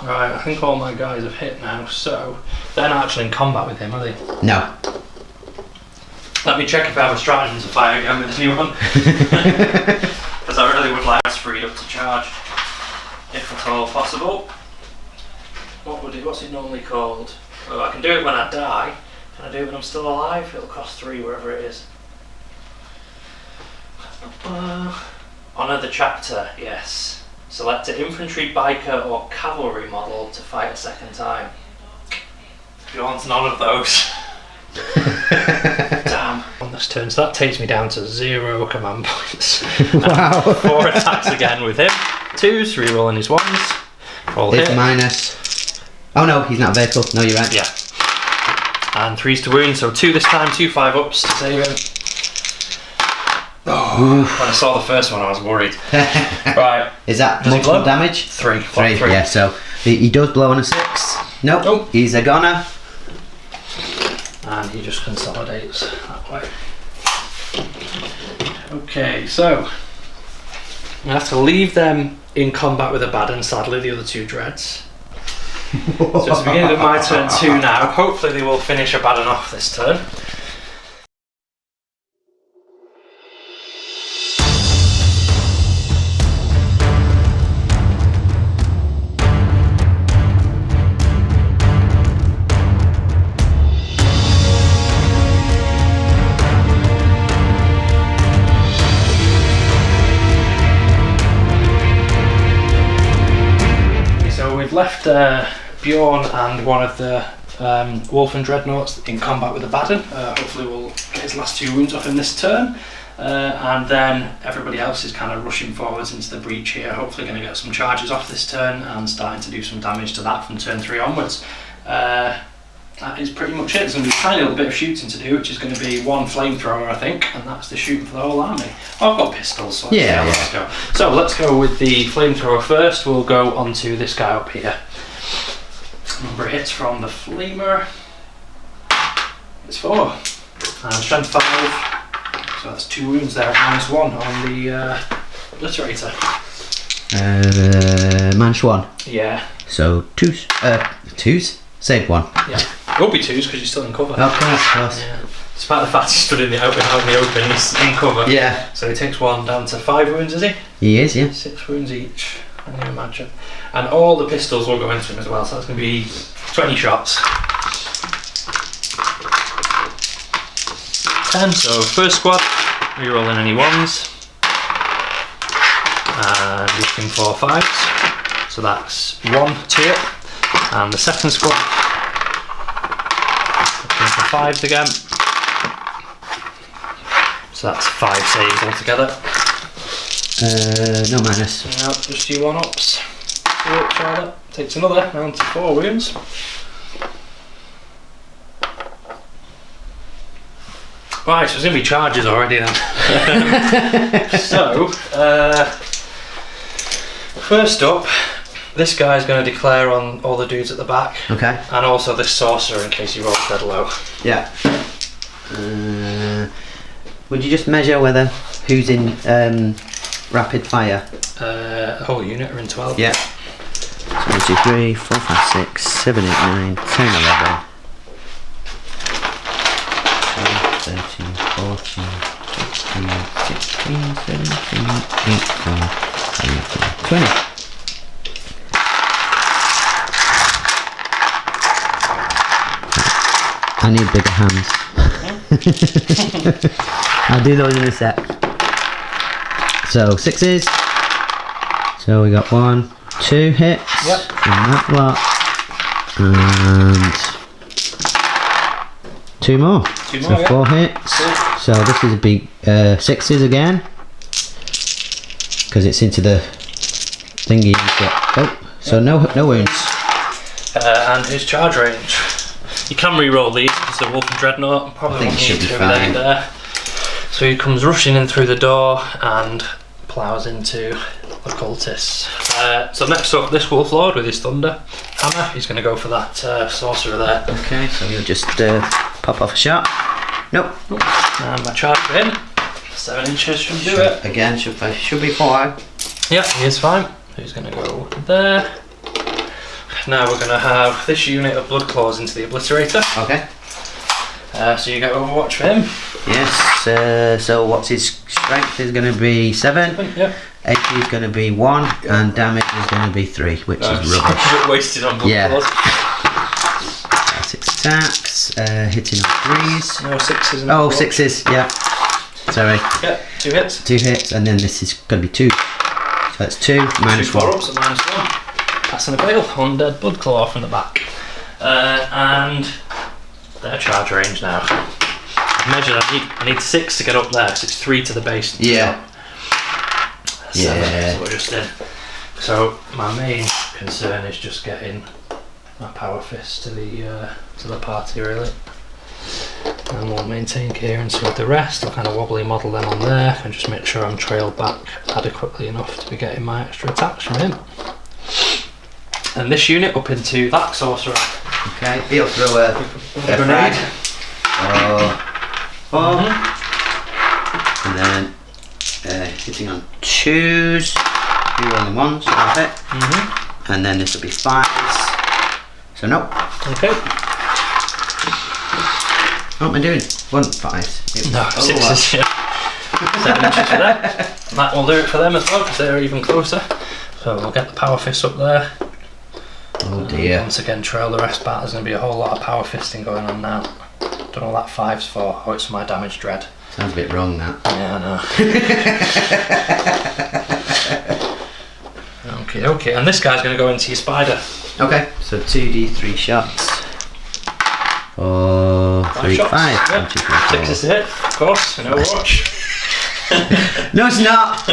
Right, I think all my guys have hit now, so they're not actually in combat with him, are they? No. Let me check if I have a stratagem to fire again with anyone. Because I really would like us freed up to charge, if at all possible. What's it normally called? Oh, I can do it when I die. Can I do it when I'm still alive? It'll cost 3 wherever it is. Honour the chapter, yes. Select an infantry, biker or cavalry model to fight a second time. He wants none of those. Damn. On this turn, so that takes me down to 0 command points. Wow. 4 attacks again with him. 2s, rerolling his 1s. Roll it's hit. minus. Oh no, he's not a vehicle. No, you're right. Yeah. And 3s to wound, so 2 this time, 2 5-ups to save him. Oh, when I saw the first one, I was worried. Right. Is that multiple damage? 3. 3. Yeah, so he does blow on a 6. Nope. Oh. He's a goner. And he just consolidates that way. Okay, so I have to leave them in combat with Abaddon, sadly, the other 2 dreads. So it's the beginning of my turn 2 now. Hopefully they will finish Abaddon off this turn. Left Bjorn and one of the Wolf and Dreadnoughts in combat with Abaddon. Hopefully we'll get his last 2 wounds off in this turn. And then everybody else is kind of rushing forwards into the breach here, hopefully going to get some charges off this turn and starting to do some damage to that from turn 3 onwards. That is pretty much it. There's going to be a tiny little bit of shooting to do, which is going to be 1 flamethrower, I think, and that's the shooting for the whole army. Oh, I've got pistols, so let's go. So let's go with the flamethrower first. We'll go onto this guy up here. Number of hits from the flamer. It's 4. And strength 5. So that's 2 wounds there, -1 on the obliterator. -1. Yeah. So 2s. 2s? Save 1. Yeah. It will be 2s because you're still in cover. Of course. Yeah. Despite the fact he stood in the open, he's in cover. Yeah. So he takes 1 down to 5 wounds, is he? He is, yeah. 6 wounds each, I can imagine. And all the pistols will go into him as well, so that's going to be 20 shots. 10, so first squad, rerolling any 1s. And looking for 5s. So that's 1 to it. And the second squad, looking for 5s again. So that's 5 saves altogether. No minus. No, just you 1-ups. 2-ups rather. Takes another, down to 4 wounds. Right, so there's going to be charges already then. So, first up, this guy's going to declare on all the dudes at the back. Okay. And also this sorcerer in case he rolls dead low. Yeah. Would you just measure who's in rapid fire? The whole unit are in 12. Yeah. 1, 2, 3, 4, 5, 6, 7, 8, 9, 10, 11. 13, 14, 15, 16, 17, 18, 19, 20. I need bigger hands. I'll do those in a sec. So 6s. So we got 1, 2 hits from that lot, and 2 more. So 4 hits. So this is a big 6s again, because it's into the thingy. So no wounds. And his charge range. You can re-roll these because they're Wolf and Dreadnought. Probably won't need to there. So he comes rushing in through the door and ploughs into occultists. So next up, this Wolf Lord with his thunder hammer. He's going to go for that sorcerer there. Okay, so you'll just pop off a shot. Nope. And my charge for him. 7 inches should do it. Again, should be fine. Yeah, he is fine. He's going to go there. Now we're going to have this unit of blood claws into the obliterator. Okay. So you get Overwatch for him. Yes. So what's his strength is going to be 7. Yep. HP is going to be 1, and damage is going to be 3, which is rubbish. A bit wasted on blood claws. 6 attacks. Hitting on 3s. No 6s. Oh, 6s. Yeah. Sorry. Yeah. 2 hits. 2 hits, and then this is going to be 2. So that's 2 minus 2 1. 4-ups at -1. Passing a fail. Undead blood claw from the back. And their charge range now. Measured. I need 6 to get up there, because it's 3 to the base. Yeah. 7, Yeah. so we're just in. So my main concern is just getting my power fist to the party, really. And we'll maintain coherence with the rest. I'll kind of wobbly model them on there and just make sure I'm trailed back adequately enough to be getting my extra attacks from him. And this unit up into that sorcerer. Okay, he'll throw a grenade. And then hitting on 2s, 2 rolling 1s, so that's it. And then this will be 5s. So nope. Okay. What am I doing? 1 5s. No, 6s. Yeah. 7 inches for them. And that will do it for them as well, because they're even closer. So we'll get the power fist up there. Oh dear. Once again, trail the rest back. There's going to be a whole lot of power fisting going on now. Don't know what that 5's for. Oh, it's for my damage dread. Sounds a bit wrong, that. Yeah, I know. Okay. And this guy's going to go into your spider. Okay, so 2d3 shots. 4, 3, 5. Yep. 6 is it, of course, in Overwatch. No, it's not.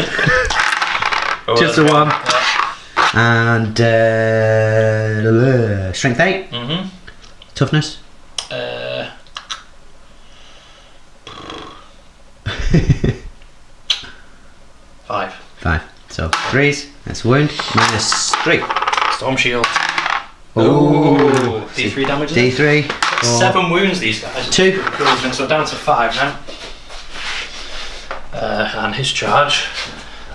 Just the 1. Yeah. And strength 8. Toughness. 5. 5. So 3s. That's a wound. -3. Storm shield. Ooh. D3 damage. D3. 7 wounds, these guys. 2. So down to 5 now. And his charge.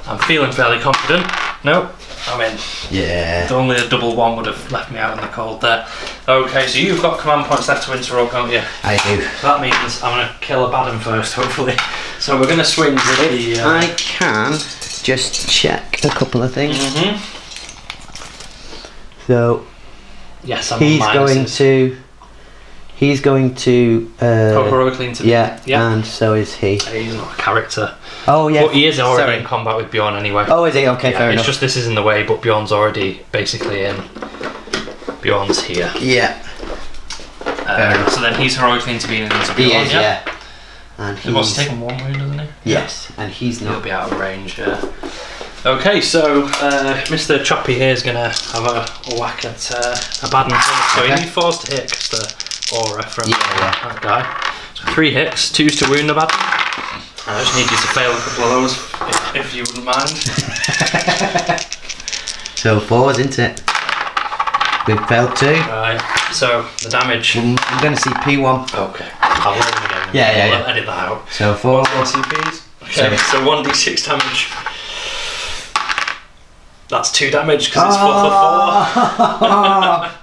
I'm feeling fairly confident. No, I'm in. Yeah. Only a double 1 would have left me out in the cold there. Okay, so you've got command points left to interrupt, don't you? I do. That means I'm going to kill Abaddon first, hopefully. So we're going to swing with the... I can just check a couple of things. So yes, I'm he's going to heroically intervene. Yeah, and so is he. He's not a character. Oh yeah. But he is already in combat with Bjorn anyway. Oh, is he? Okay, fair enough. It's just this is in the way, but Bjorn's already basically in. Bjorn's here. Yeah. Fair enough. So then he's heroically intervening into Bjorn. He is, yeah. And he's taken 1 wound, doesn't he? Yes, and he's not. He'll be out of range, yeah. Okay, so Mr. Choppy here is going to have a whack at Abaddon. So he needs 4s to hit, because the aura from that guy. So 3 hits, 2s to wound Abaddon. I just need you to fail a couple of those, if you wouldn't mind. So 4s, isn't it? We've failed 2. Right, so the damage. I'm going to see P1. Okay, I'll roll them again. Yeah. I'll edit that out. So 4 CPs. Okay, so 1d6 damage. That's 2 damage because it's 4 for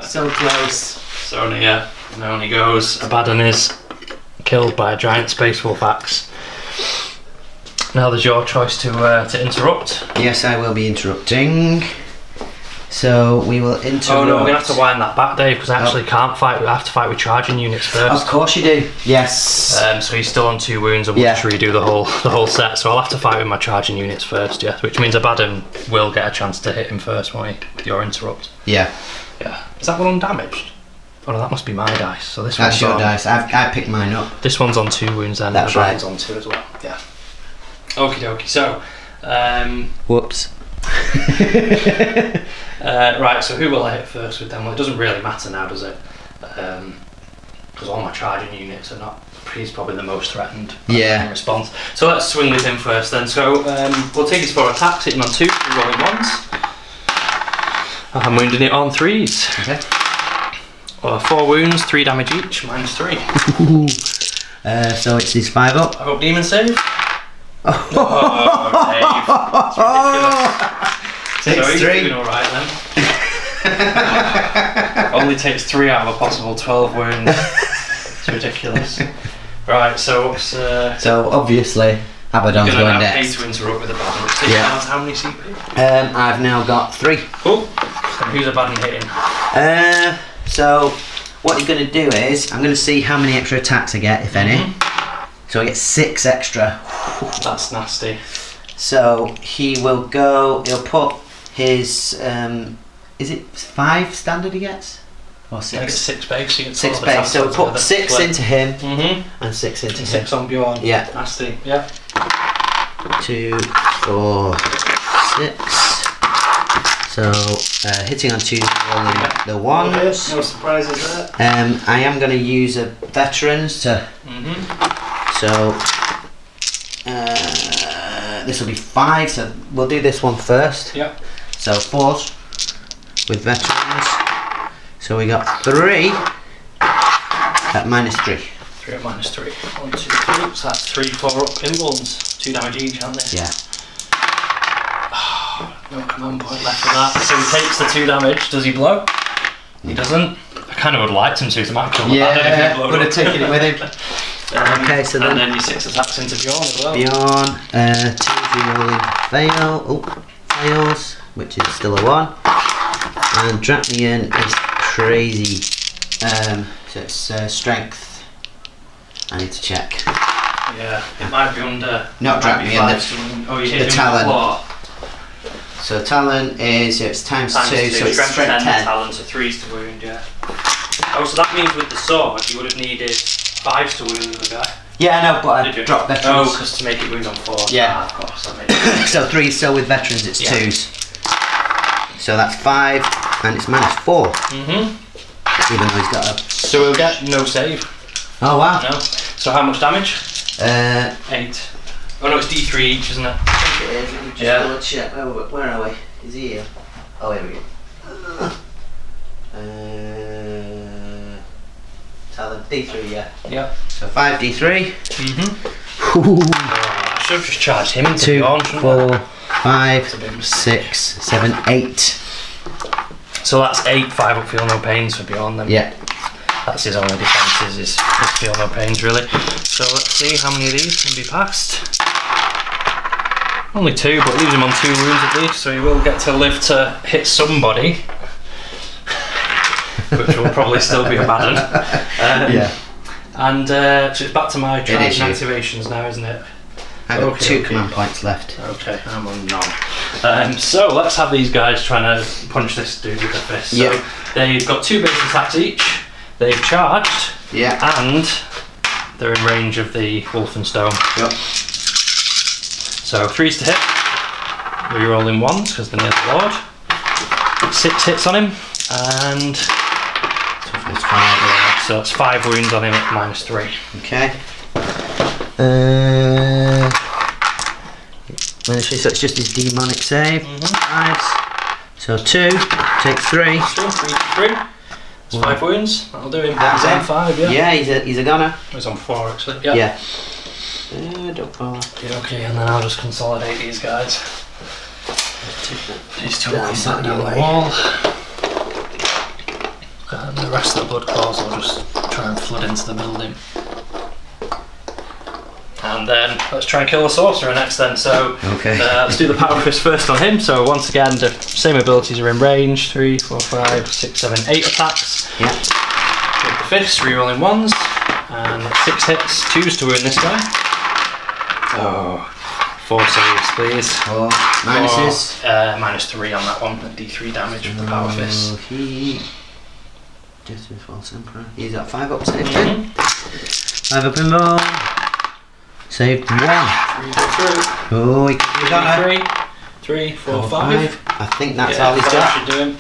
4. So close. So only goes. Abaddon is killed by a giant space wolf axe. Now there's your choice to interrupt. Yes, I will be interrupting. So we will interrupt. Oh no, we're gonna have to wind that back, Dave, because I actually can't fight. We have to fight with charging units first. Of course you do. Yes. So he's still on 2 wounds, and we'll just redo the whole set. So I'll have to fight with my charging units first, yeah. Which means Abaddon will get a chance to hit him first, won't he? With your interrupt. Yeah. Yeah. Is that one undamaged? Oh no, that must be my dice. So this That's one's your on, dice. I picked mine up. This one's on 2 wounds, then. That's Abaddon's right. on 2 as well. Yeah. Okie dokie. So. Whoops. Right, so who will I hit first with them? Well, it doesn't really matter now, does it? Because all my charging units are not he's probably the most threatened. Yeah. Response. So let's swing with him first then. So we'll take his 4 attacks, hitting on 2, rolling 1s. I'm wounding it on 3s. Okay. 4 wounds, 3 damage each, -3. So it's his 5 up. 5 up demon save. Oh, Dave. It's ridiculous. So he's 3. doing alright then. Only takes 3 out of a possible 12 wounds. It's ridiculous. Right, so what's... So obviously Abaddon's going next. Hate to interrupt with Abaddon, which takes down to how many CP? I've now got 3. Oh, and who's Abaddon hitting? So what you're going to do is, I'm going to see how many extra attacks I get, if any. So I get 6 extra. That's nasty. So he will go, he'll put his, is it 5 standard he gets? Or 6? I think it's 6 base. 6 base, so we'll put 6 into him and 6 into him. 6 on Bjorn. Yeah. Nasty, yeah. 2, 4, 6. So hitting on 2, rolling the 1s. No surprises there. I am going to use a veterans to. So this will be 5. So we'll do this one first. Yep. So 4s with veterans. So we got 3 at -3. 3 at -3. 1, 2, 3. So that's 3, 4 up pinballs. 2 damage each, aren't they? Yeah. No command point left for that. So he takes the 2 damage. Does he blow? He doesn't. I kind of would like him to might kill him. Yeah, would have taken it with him. Okay, so and then your 6 attacks into Bjorn as well. Bjorn, 2 rolling fail. Oh, fails, which is still a 1. And Drachnian is crazy. So it's strength. I need to check. Yeah, it might be under. Not Drachnian, the Talon. Claw. So Talon is, it's times 2, so it's strength 10. Talon, so 3s to wound, yeah. Oh, so that means with the sword you would have needed 5s to wound the guy. Yeah, I know, but I dropped veterans. Oh, because to make it wound on 4. Yeah. Of course, that makes sense. So 3, so with veterans it's 2s. So that's 5, and it's -4. Even though he's got a... So we'll get no save. Oh wow. No. So how much damage? 8. Oh no, it's D3 each, isn't it? I think it is. Let me just check. Where are we? Is he here? Oh, here we go. Talon D3, yeah. Yeah. So 5 D3. I should have just charged him into 2, Bjorn, 4, 5, 6, 7, 8. So that's 8 5 up feel no pains for Bjorn then. Yeah. That's his only defences, is feel no pains really. So let's see how many of these can be passed. Only 2, but leaves him on 2 wounds at least, so he will get to live to hit somebody. Which will probably still be Abaddon. Yeah. And so it's back to my charge and activations now, isn't it? I've got 2 command points left. Okay, I'm on none. So let's have these guys trying to punch this dude with a fist. So they've got 2 base attacks each. They've charged. Yeah. And they're in range of the Wolfenstone. Yep. So 3s to hit. Rerolling 1s because they're near the Lord. 6 hits on him. And it's 5. So it's 5 wounds on him at -3. Okay. So it's just his demonic save. 5s. So 2 takes 3. 3. It's 5 wounds. That'll do him. That's He's on it. 5, yeah. Yeah, he's a gunner. He's on 4 actually. Yeah. Okay, and then I'll just consolidate these guys. These 2 will come back down the wall. And the rest of the blood claws will just try and flood into the building. And then let's try and kill the sorcerer next then. So let's do the power fist first on him. So once again the same abilities are in range. 3, 4, 5, 6, 7, 8 attacks. Yeah. With the fist, rerolling 1s. And 6 hits, 2s to wound this guy. Oh. 4 saves please. 4 minuses. -3 on that one. D3 damage with the power fist. He's got 5 up saved. 5 up in ball. Saved 1. 3 go through. Oh, he got 3, 4, 5. I think that's all he's got. Should do him.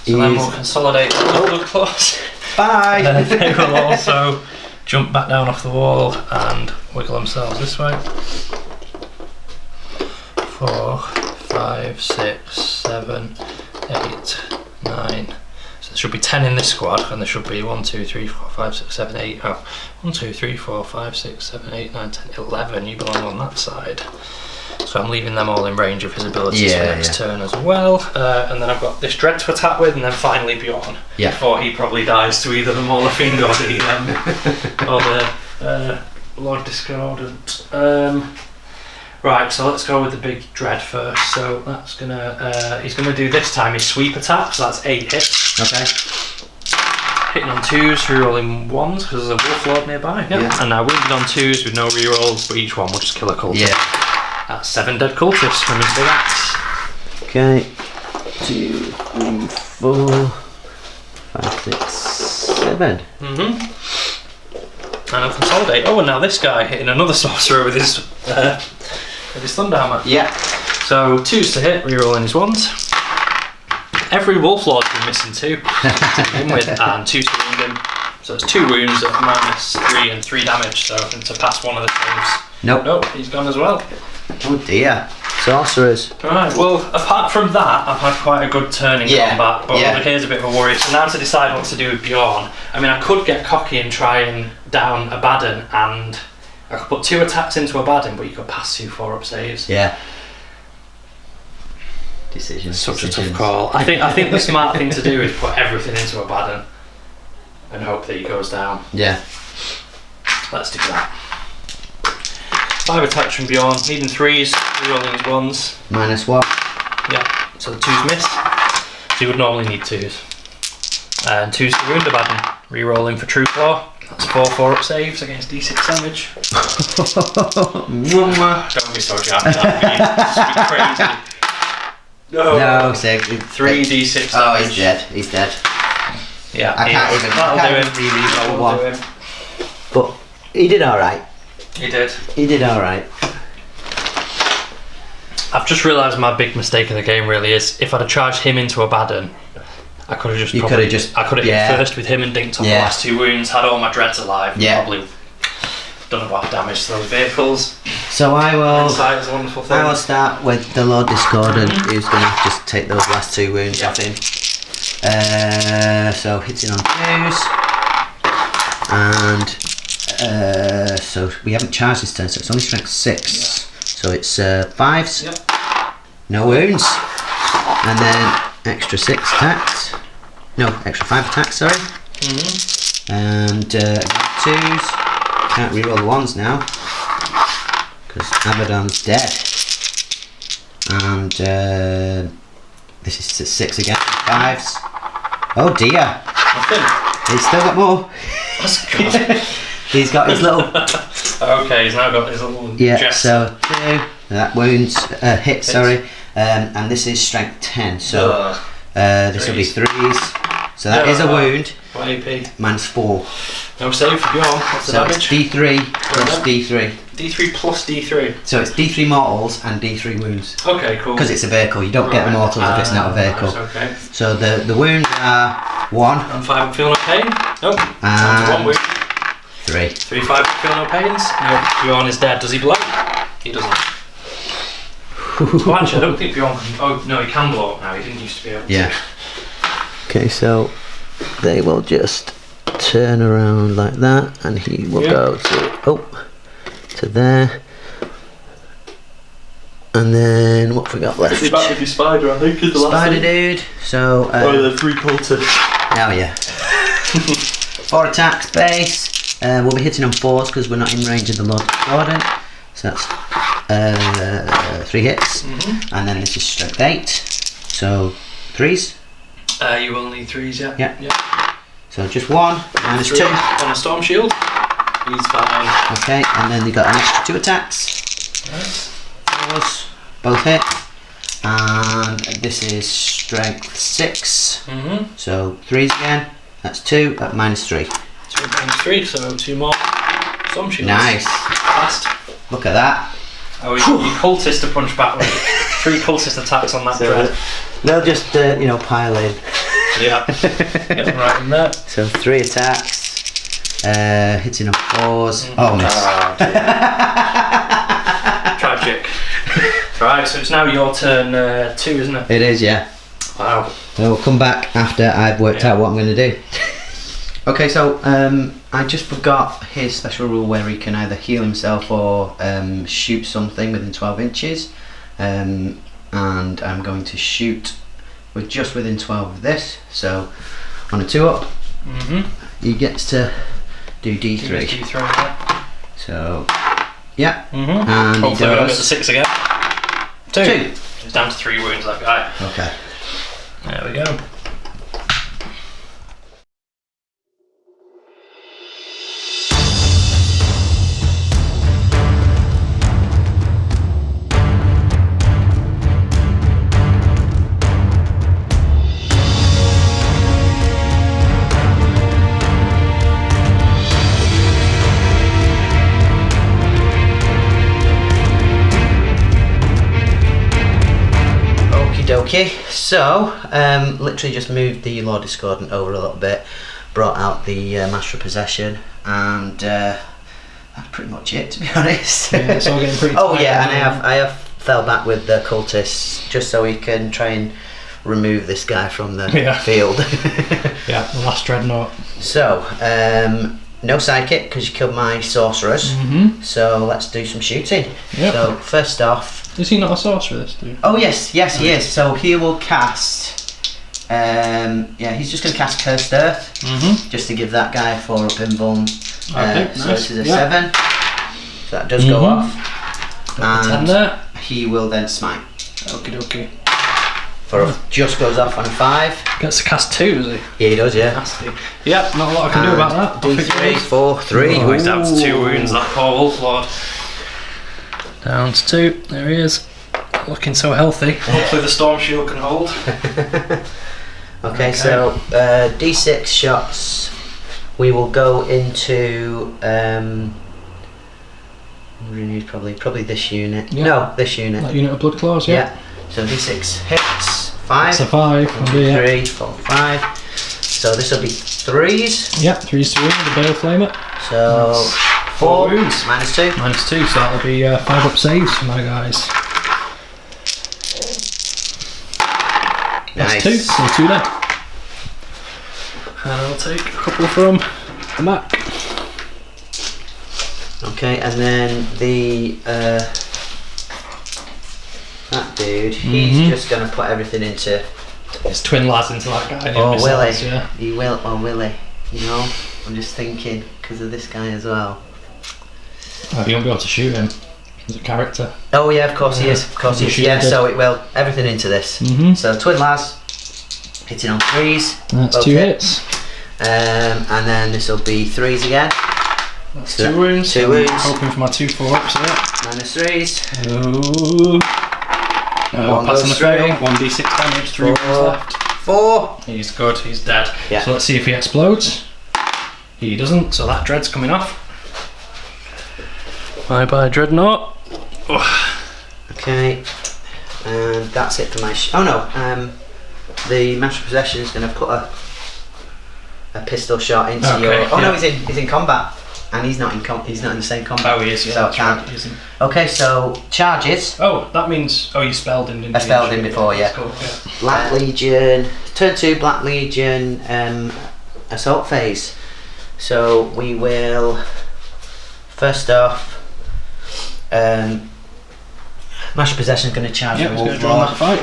So then we'll consolidate the blood claws. Bye. They will also jump back down off the wall and wiggle themselves this way. 4, 5, 6, 7, 8, 9. So there should be 10 in this squad, and there should be 1, 2, 3, 4, 5, 6, 7, 8. Oh, 1, 2, 3, 4, 5, 6, 7, 8, 9, 10, 11. You belong on that side. So I'm leaving them all in range of his abilities for next turn as well. And then I've got this Dread to attack with, and then finally Bjorn. Yeah. Before he probably dies to either the Mauler Fiend or the Lord Discordant. Right, so let's go with the big Dread first. So that's gonna he's gonna do this time his sweep attack, so that's 8 hits. Okay. Hitting on 2s, rerolling 1s because there's a Wolf Lord nearby. Yeah. And now wounded on 2s with no rerolls, but each one will just kill a cultist. Yeah. That's 7 dead cultists from his big axe. Okay. 2, 3, 4, 5, 6, 7. And I'll consolidate. Oh, and now this guy hitting another sorcerer with his Thunderhammer. Yeah. So 2s to hit, rerolling his 1s. Every Wolf Lord's been missing 2 to begin with, and 2 to wound him. So it's 2 wounds at -3 and 3 damage. So to pass one of the saves. Nope. He's gone as well. Oh dear. Sorcerers. Right, well, apart from that, I've had quite a good turn in combat, but here's a bit of a worry. So now to decide what to do with Bjorn. I mean, I could get cocky and try and down Abaddon, and I could put 2 attacks into Abaddon, but you could pass 2 4-up saves. Yeah. Decisions. Such a tough call. I think the smart thing to do is put everything into Abaddon and hope that he goes down. Yeah. Let's do that. 5 attacks from Bjorn, needing 3s, rerolling his 1s. -1. Yeah, so the 2s missed. So you would normally need 2s. And 2s to wound Abaddon, rerolling for True Claw. That's 4 4-up saves against D6 damage. Don't be so jacked up, just be crazy. No, so 3 D6 damage. Oh, he's dead. He's dead. Yeah, I can't even re-roll one. But he did alright. He did. He did alright. I've just realised my big mistake in the game really is if I'd have charged him into Abaddon, I could have hit first with him and dinked on the last 2 wounds, had all my dreads alive, and probably done a lot of damage to those vehicles. So I will. Insight is a wonderful thing. I will start with the Lord Discordant, who's going to just take those last 2 wounds off him. So hitting on 2s, and so we haven't charged this turn, so it's only strength 6. So it's 5s. No wounds, and then extra 6 attacks. No, extra 5 attacks. Sorry. And 2s. Can't reroll the 1s now because Abaddon's dead. And this is 6 again. 5s. Oh dear. Nothing. He's still got more. That's good. He's got his little. Okay, he's now got his little. Yeah. Jest. So 2. That wounds hit. Sorry. And this is strength 10. So this will be 3s. So that is a wound. What AP? -4. No save for Bjorn. What's the damage? It's D3 plus D3. D3 plus D3. So it's D3 mortals and D3 wounds. Okay, cool. Because it's a vehicle, you don't get the mortals if it's not a vehicle. Right, okay. So the wounds are 1. And 5 I'm feeling no pain. Nope. Down to 1 wound. 3. 3 5 feel no pains. No, Bjorn is dead. Does he blow? He doesn't. Oh, actually, I don't think Bjorn can. Oh no, he can blow up now. He didn't used to be able to. Yeah. Okay, so they will just turn around like that, and he will go to there, and then what have we got left? He's back with your spider, I think, is the last Spider dude. So the 3 cultists. Oh yeah. 4 attacks base. We'll be hitting on 4s because we're not in range of the Lord Discordant. So that's 3 hits, and then this is strength 8. So 3s. You will need 3s, yeah. Yeah. So just 1 -2 on a storm shield. He's fine. Okay, and then they got an extra 2 attacks. Nice. 4s, both hit, and this is strength 6. So 3s again. That's 2 at -3. 2 at -3, so 2 more storm shields. Nice. Fast. Look at that. Oh, you cultist to punch back with 3 cultist attacks on that dread. They'll just pile in. Yeah. Get them right in there. So 3 attacks. Hitting on 4s. Oh, miss. Tragic. Right, so it's now your turn 2, isn't it? It is, yeah. Wow. So we'll come back after I've worked out what I'm going to do. Okay, so I just forgot his special rule where he can either heal himself or shoot something within 12 inches. And I'm going to shoot with just within 12 of this. So on a 2-up, he gets to do D3. D3, yeah. So, yeah. And hopefully he does. we don't get the 6 again. 2. 2. He's down to 3 wounds, that guy. Okay. There we go. Okay, so literally just moved the Lord Discordant over a little bit, brought out the Master of Possession, and that's pretty much it, to be honest. Yeah, it's all getting pretty oh yeah, and I have fell back with the cultists just so we can try and remove this guy from the field. Yeah, the last dreadnought. So no sidekick because you killed my sorcerers. So let's do some shooting. Yep. So first off. Is he not a sorcerer, this dude? Oh yes, he is. So he will cast. Yeah, he's just going to cast Cursed Earth, just to give that guy a 4-up invuln. Okay, so nice. this is a 7. So that does go off. Got the 10 there. He will then smite. Okie dokie. Just goes off on a 5. Gets to cast 2, does he? Yeah, he does. Yeah. Nasty. Yep, not a lot I can do about that. D3, 4, 3. Oh, he's down to 2 wounds. That poor wolf lord. Down to 2. There he is. Looking so healthy. Hopefully the storm shield can hold. Okay, so D6 shots. We will go into probably this unit. Yeah. No, this unit. That unit of blood claws. Yeah. So D6 hits. 5. It's a 5. 3, 4, 5. So this will be 3s. Yeah, 3s to win with the Bale Flamer. So 4 wounds. -2. -2, so that'll be 5-up saves for my guys. Nice. That's 2, so 2 there. And I'll take a couple from the Mac. Okay, and then the that dude, he's just gonna put everything into his twin lads into that guy. Oh, will he? Yeah. He will, or will he? You know, I'm just thinking because of this guy as well. Oh, you won't be able to shoot him as a character. Oh yeah, of course he is. Of course he is. Yeah, so it will everything into this. So twin lads hitting on 3s. That's 2 hits. And then this will be 3s again. That's so 2 wounds. 2 wounds. Hoping for my 2 4-ups there. -3s. Oh, passing the fail. 1d6 damage. 3 wounds left. 4. He's good. He's dead. Yeah. So let's see if he explodes. He doesn't. So that dread's coming off. Bye dreadnought. Okay, and that's it for my. Oh no, the Master of Possession is going to put a pistol shot into your. Oh no, he's in combat, and he's not in he's not in the same combat. Oh, he is. Yeah, so I can't. Right, okay, so charges. Oh, that means you spelled him. I spelled him before, yeah. Cool, yeah. Black Legion, turn 2, Black Legion, assault phase. So we will first off. Master of Possession is going to charge the Wolf Wolf Lord. Draw that fight,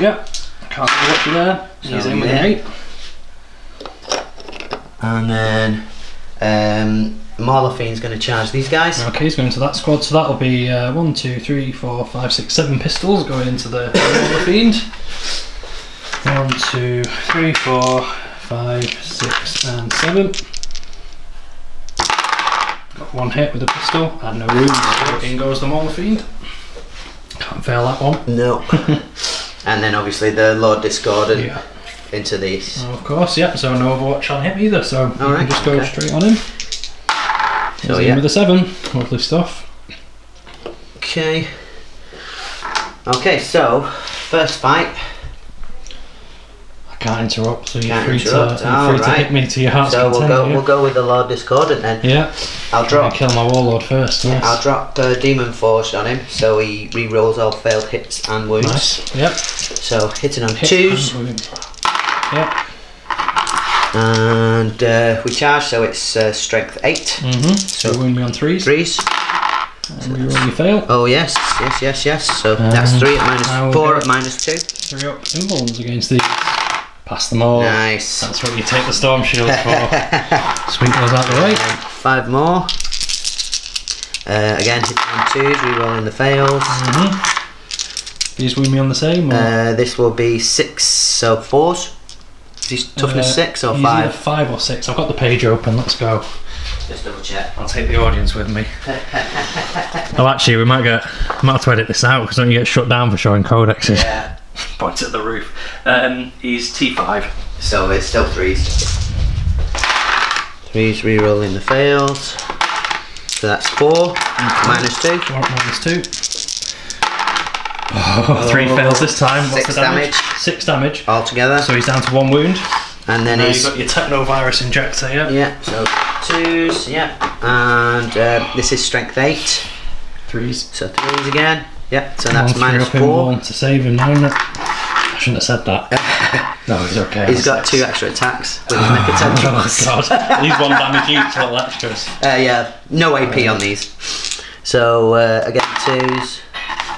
Can't see what you there. So he's in with an 8. And then Marla Fiend's going to charge these guys. Okay, he's going to that squad, so that'll be 1, 2, 3, 4, 5, 6, 7 pistols going into the Marla Fiend. 1, 2, 3, 4, 5, 6, and 7. Got 1 hit with a pistol and no wounds. In goes the Marla Fiend. Can't fail that one. No. And then obviously the Lord Discordant into these. Oh, of course, yeah. So no Overwatch on him either, so you can just go straight on him. So yeah, with a 7. Lovely stuff. Okay, so first fight. I Can't interrupt, so you're Can't free interrupt. to hit me to your heart's So content. we'll go with the Lord Discordant then. Yeah. I'll drop. Kill my Warlord first. Yeah, Nice. I'll drop Demon Force on him, so he re-rolls all failed hits and wounds. Nice. Yep. So hitting on Hit 2s. and wound. Yep. And we charge, so it's strength 8. So you wound me on 3s. 3s. And reroll you fail. Oh yes. So that's 3 at I will -4 get at -2. 3 up invulns against these. Pass them all. Nice. That's what you take the storm shield for. Sweep those out the way. 5 more. Again, hitting on 2s, re-rolling the fails. These wound me on the same? Or? This will be 6, so 4s. Is he toughness 6 or 5? Either 5 or 6. I've got the page open. Let's go. Just double check. I'll take the audience with me. Oh, actually, we might have to edit this out because don't you get shut down for showing codexes? Yeah. Point at the roof. He's T5. So it's still 3s. 3s, re-rolling the fails. So that's 4, -2. 4 -2. Oh, 3 fails this time. What's 6 the damage? damage. 6 damage. Altogether. So he's down to 1 wound. And then You've got your technovirus injector, yeah? Yeah, so 2s, yeah. And this is strength 8. 3s. So 3s again. Yeah, so that's -4. To save him now, isn't it? I shouldn't have said that. No, he's okay. He's got 2 extra attacks with his mecha tentacles. Oh god. These 1 damage each, little extras. Yeah, no AP on these. So again 2s.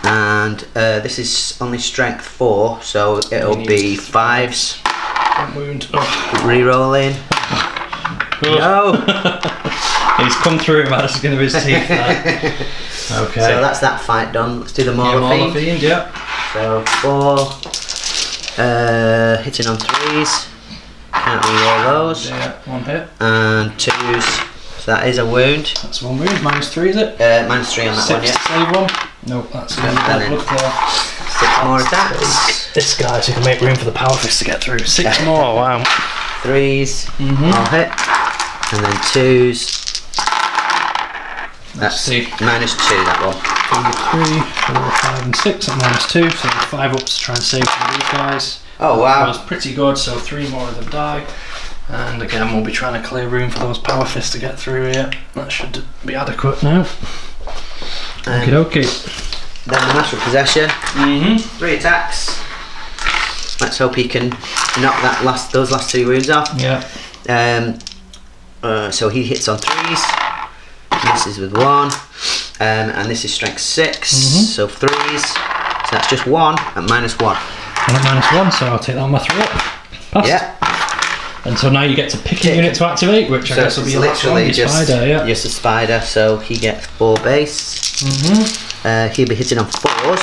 And this is only strength 4, so it'll be 5s. 1 wound. Oh. Re-rolling. No! He's come through him out skin of his teeth now. Okay. So that's that fight done. Let's do the Mauler Fiend. Yeah. So 4. Hitting on 3s. Can't re-roll those. Yeah, 1 hit. And 2s. So that is a wound. That's 1 wound. -3 is it? -3 on that 6 one, yeah. to save 1. Nope, that's good. Look there. 6 more attacks. This guy, so you can make room for the power fist to get through. 6 more, wow. 3s, I'll hit. And then 2s. That's -2, that one. 2, 3, 4, 5 and 6 at -2, so 5 ups to try and save some of these guys. Oh wow. That was pretty good, so 3 more of them die. And again, we'll be trying to clear room for those power fists to get through here. That should be adequate now. Okie dokie. Then the Master of Possession. 3 attacks. Let's hope he can knock those last 2 wounds off. Yeah. So he hits on 3s. Misses with 1. And this is strength 6. So 3s. So that's just 1 at -1. And at -1, so I'll take that on my 3 up. Passed. Yeah. And so now you get to pick a unit to activate, which I guess will be literally just spider, yeah. Just a spider, so he gets 4 base. He'll be hitting on 4s,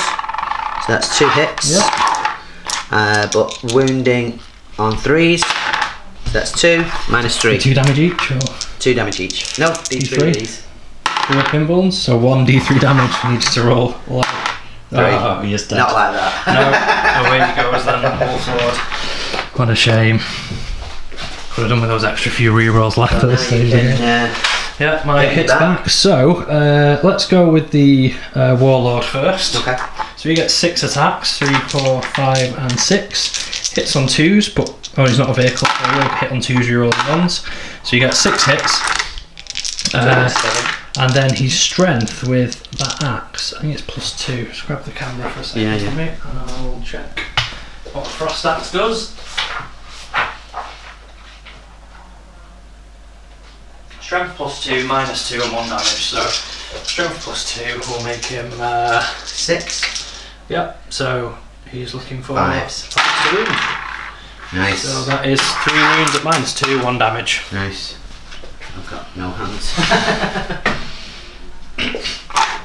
so that's 2 hits. Yep. But wounding on 3s, so that's 2, -3. 2 damage each, or 2 damage each. No, D3 of these. 3 up invulns, so 1 D3 damage needs to roll. Oh, he is dead. Not like that. No, away he goes then, all forward. What a shame. Could have done with those extra few rerolls left at this stage. Yeah, my hit's back. So, let's go with the Warlord first. Okay. So he gets 6 attacks, 3, 4, 5 and 6. Hits on 2s, but he's not a vehicle, so he'll hit on 2s, you roll the 1s. So you get 6 hits. And then his strength with that axe, I think it's +2. Just grab the camera for a second, yeah. and I'll check what Frost Axe does. Strength +2, -2 and 1 damage, so strength +2 will make him 6. Yep, so he's looking for 5s. 5 to wound. Nice. So that is 3 wounds at -2, 1 damage. Nice. I've got no hands.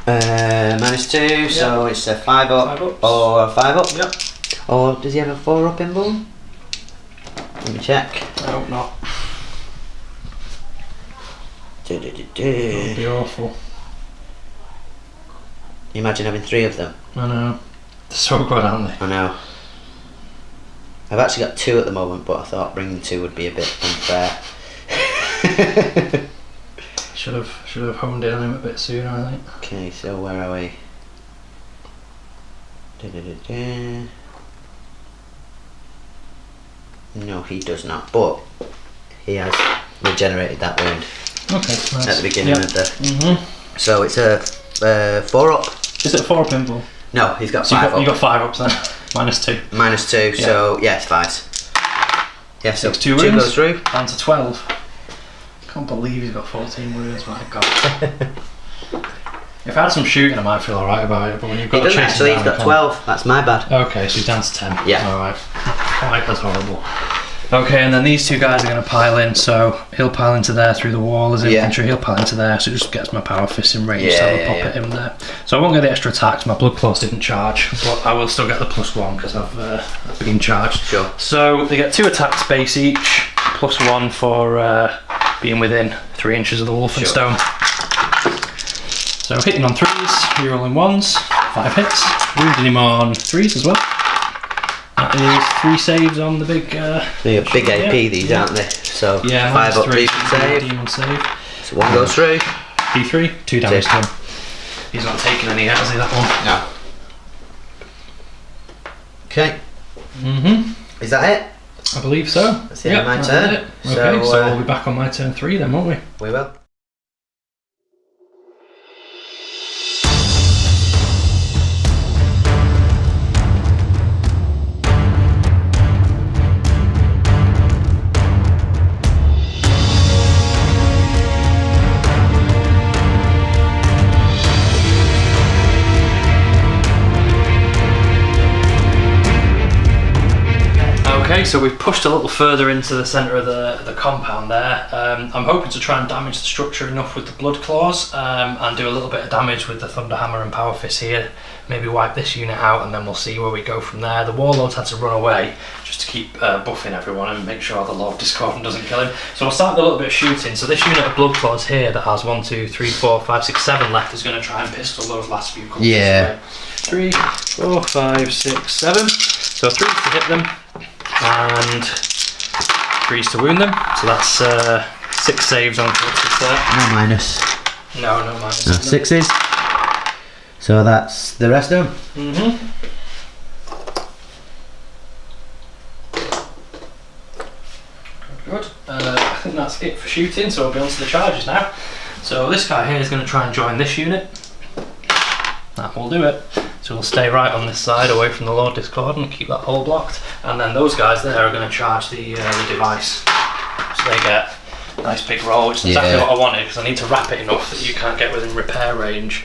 -2, so it's a 5 up 5 ups. or a 5 up. Yep. Or does he have a 4 up invuln? Let me check. No, not. That would be awful. Imagine having 3 of them. I know. They're so good, aren't they? I know. I've actually got 2 at the moment, but I thought bringing 2 would be a bit unfair. Should have honed in on him a bit sooner, I think. Okay, so where are we? No, he does not. But he has regenerated that wound. Okay, nice. At the beginning of the. So it's a 4 up. Is it a 4 up invul? No, he's got 5 up. You got 5 ups then. -2. -2. Yeah. So yeah, it's 5. Yeah, so 2 wounds wounds goes through. down to 12. Can't believe he's got 14 wounds. My God. If I had some shooting, I might feel alright about it. But when you've got He doesn't actually. He's got 12. That's my bad. Okay, so he's down to 10. Yeah. Alright. Alright, that's horrible. Okay, and then these 2 guys are going to pile in, so he'll pile into there through the wall as infantry, he'll pile into there, so it just gets my power fist in range, so I'll pop it in there. So I won't get the extra attacks, my blood claws didn't charge, but I will still get the +1 because I've been charged. Sure. So they get 2 attacks base each, +1 for being within 3 inches of the Wolfenstone. So hitting on 3s, rerolling 1s, 5 hits, wounding him on 3s as well. That is 3 saves on the big. They're big AP these, aren't they? So 5 up, 3 save. Demon save. So 1 goes through. D3, 2 damage to him. He's not taking any yet, has he? That one. No. Okay. Is that it? I believe so. That's the end of my turn. It. Okay, so we'll be back on my turn 3 then, won't we? We will. Okay, so we've pushed a little further into the centre of the compound there. I'm hoping to try and damage the structure enough with the blood claws and do a little bit of damage with the thunderhammer and power fist here. Maybe wipe this unit out and then we'll see where we go from there. The warlords had to run away just to keep buffing everyone and make sure the Lord Discordant doesn't kill him. So we'll start with a little bit of shooting. So this unit of blood claws here that has 1, 2, 3, 4, 5, 6, 7 left is going to try and pistol those last few cultists away. 3, 4, 5, 6, 7. So 3s to hit them. And 3s to wound them, so that's 6 saves on cultists there. No minus. No minus. No, 6s. So that's the rest of them. Good. I think that's it for shooting, so we'll be on to the charges now. So this guy here is going to try and join this unit. That will do it. So we'll stay right on this side away from the Lord Discordant, keep that hole blocked, and then those guys there are going to charge the device. So they get a nice big roll, which is exactly what I wanted, because I need to wrap it enough that you can't get within repair range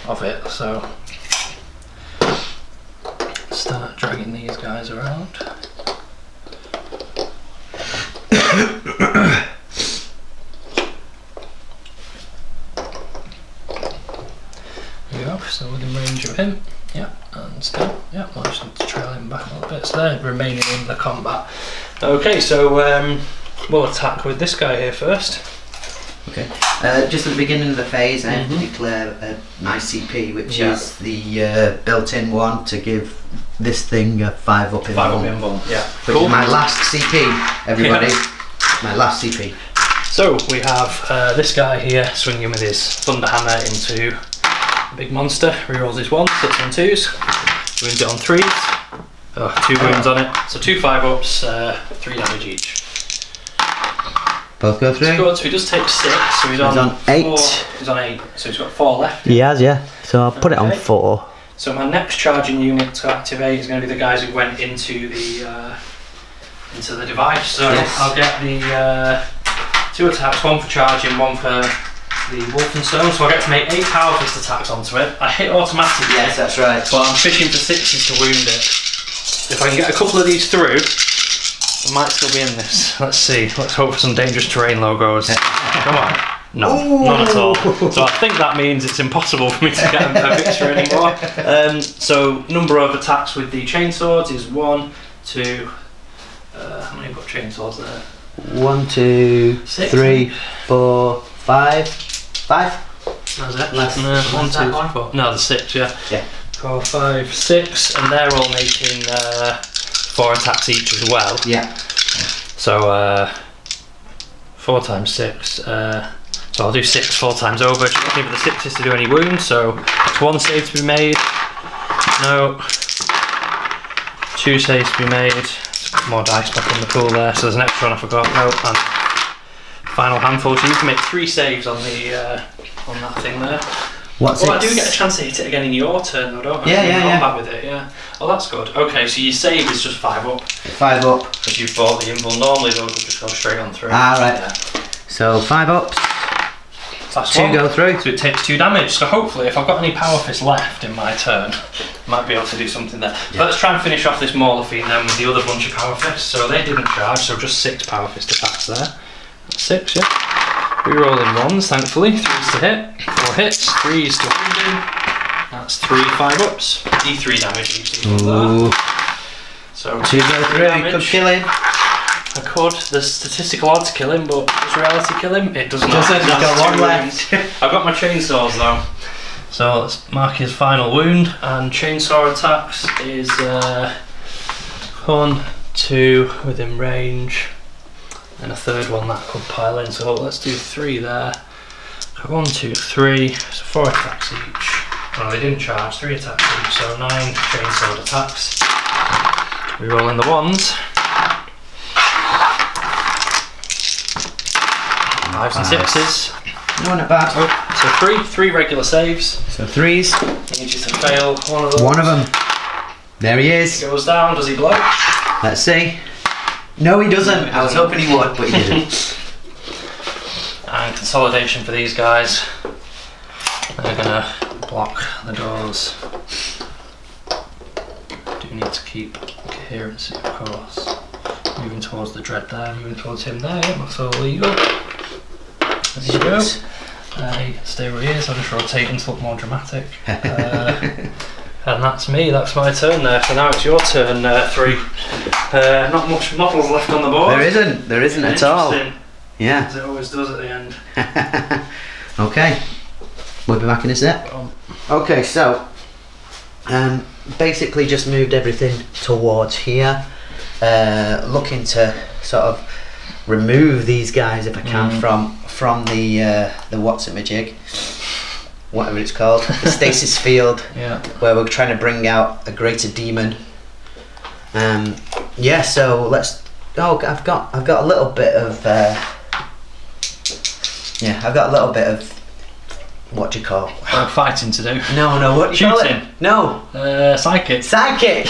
of it. So start dragging these guys around. So within range of him, and still, we'll just need to trail him back a little bit. So they're remaining in the combat. Okay, so we'll attack with this guy here first. Okay. Just at the beginning of the phase, I have to declare my CP, which is the built-in one to give this thing a 5 up in 5 up in one, yeah. Which is my last CP, everybody. My last CP. So we have this guy here swinging with his thunderhammer into big monster, rerolls his 1, 6 on 2s, wounds it on 3s, 2 wounds on it, so 2 5-ups, 3 damage each. Both go through? Good, so he does take 6, so he's on 8. 4, he's on 8, so he's got 4 left. He has, yeah, so I'll put it on 4. So my next charging unit to activate is going to be the guys who went into the device, so I'll get the 2 attacks, 1 for charging, 1 for the Wolfenstone, so I get to make 8 power fist attacks onto it. I hit automatically. Yes, that's right. But I'm fishing for 6s to wound it. If I can get a couple of these through, I might still be in this. Let's see. Let's hope for some dangerous terrain logos. Come on. No, none at all. So I think that means it's impossible for me to get a victory anymore. So number of attacks with the chainswords is 1, 2. How many have got chainswords there? 1, 2, 6, 3, 4, 5. 5? That's it. Less, 1, 2, 3, 4. No, there's 6, yeah. 4, 5, 6, and they're all making 4 attacks each as well. Yeah. So 4 times 6. So I'll do 6 4 times over. Just looking for the 6s to do any wounds. So it's 1 save to be made. No. 2 saves to be made. More dice back in the pool there. So there's an extra one I forgot. No, and final handful. So you can make 3 saves on the on that thing there. I do get a chance to hit it again in your turn though, don't I? Yeah. Combat with it, yeah. Oh, that's good. Okay, so your save is just 5 up. 5 up. Because you've bought the invul. Normally those will just go straight on through. Ah, right. Yeah. So 5 ups. That's 2 go through. So it takes 2 damage. So hopefully, if I've got any power fist left in my turn, I might be able to do something there. Yeah. Let's try and finish off this Mauler Fiend then with the other bunch of power fists. So they didn't charge, so just 6 power fist attacks there. That's 6, yeah. We roll in 1s, thankfully. 3s to hit, 4 hits, 3s to wounding. That's 3 5-ups. D3 damage each. Ooh. So 2 go through. You could kill him. I could. There's statistical odds to kill him, but does reality kill him? It does not. He's got 1 left. I've got my chainsaws though. So let's mark his final wound, and chainsaw attacks is 1, 2 within range, and a 3rd one that could pile in. So let's do 3 there. So 1, 2, 3. So 4 attacks each. Well, they didn't charge. 3 attacks each. So 9 chainsaw attacks. We roll in the 1s. 5s and 6s. No, not bad. So 3 regular saves. So 3s. He needs you to fail one of them. One of them. There he is. Goes down. Does he blow? Let's see. No, he doesn't. I was hoping he would, but he didn't. And consolidation for these guys. They're gonna block the doors. Do need to keep coherency, of course. Moving towards the dread there, moving towards him there. Yep, that's all legal. There you go. He can stay where he is. I'll just rotate him to look more dramatic. And that's me, that's my turn there. So now it's your turn, 3. Not much models left on the board. There isn't at all. Yeah. As it always does at the end. Okay. We'll be back in a sec. Okay, so basically just moved everything towards here. Looking to sort of remove these guys if I can from the what's-it-majig, whatever it's called, the stasis field, where we're trying to bring out a greater demon. Yeah, so let's. Oh, I've got a little bit of. I've got a little bit of. What do you call? Fighting to do. No. What do you call it? No. Psychic. Psychic.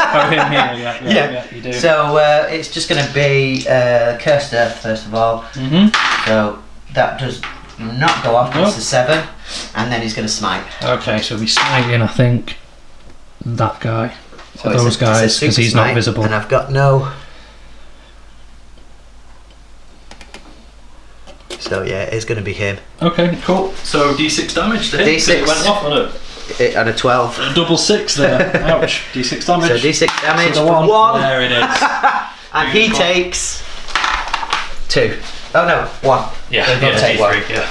Yeah, you do. So it's just going to be Cursed Earth first of all. So that does not go off. It's a 7, and then he's going to smite. Okay, so we'll be smiting, I think, that guy. So those guys, because he's not visible. And I've got no. So yeah, it's going to be him. Okay, cool. So D6 damage to him. D6. It went off on it had a 12. A double 6 there. Ouch. D6 damage. So D6 damage so for 1. There it is. And he takes 2. Oh no, 1. Yeah, take 1. Yeah.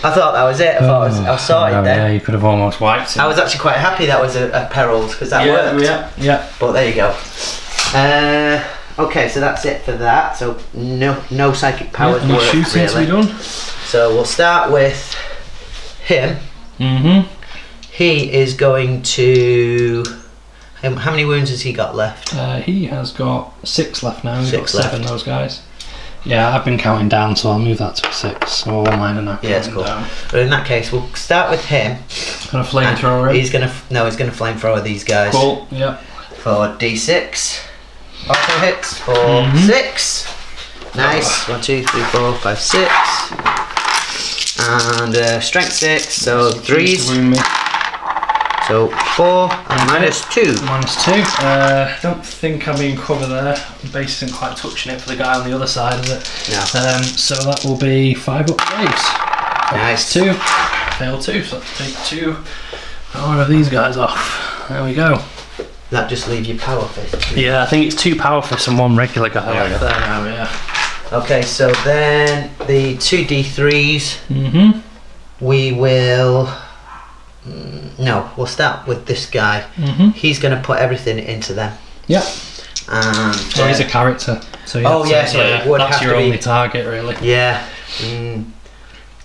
I thought that was it. I was sorted then. Yeah, you could have almost wiped it. I was actually quite happy that was a perils because that worked. Yeah. But there you go. Okay, so that's it for that. So no psychic powers work shooting really. to be done. So we'll start with him. He is going to. How many wounds has he got left? He has got 6 left now. He's got 7. left. Those guys. Yeah, I've been counting down, so I'll move that to 6. So all mine are now counting down. But in that case, we'll start with him. Gonna flamethrower. He's gonna flamethrower these guys. Cool. Yeah. For D6. Auto hits for 6. Nice. 1, 2, 3, 4, 5, 6. And strength 6. So 3s. So 4 and -2. -2. Don't think I'm being covered there. The base isn't quite touching it for the guy on the other side of it. No. So that will be 5 up saves. Nice. 2. Fail 2. So let's take 2 of these guys off. There we go. That just leave you power fist. Yeah, I think it's 2 power fists and 1 regular guy. There now, yeah. Okay, so then the 2 D3s. We will. No, we'll start with this guy. He's going to put everything into them. Yeah. And so he's a character. So it would that's have your to be only target, really. Yeah.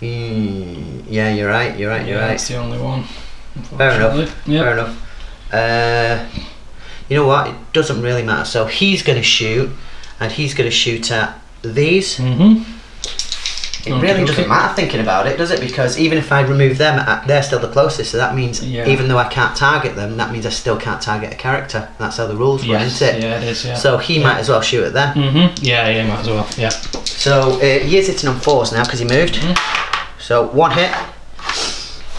Yeah, you're right. You're right. That's the only one. Fair enough. Yep. Fair enough. You know what? It doesn't really matter. So he's going to shoot, and he's going to shoot at these. It really doesn't matter thinking about it, does it? Because even if I remove them, they're still the closest. So that means even though I can't target them, that means I still can't target a character. That's how the rules run, isn't it? Yeah, it is. Yeah. So he might as well shoot at them. Yeah, might as well. Yeah. So he is hitting on 4s now because he moved. So 1 hit.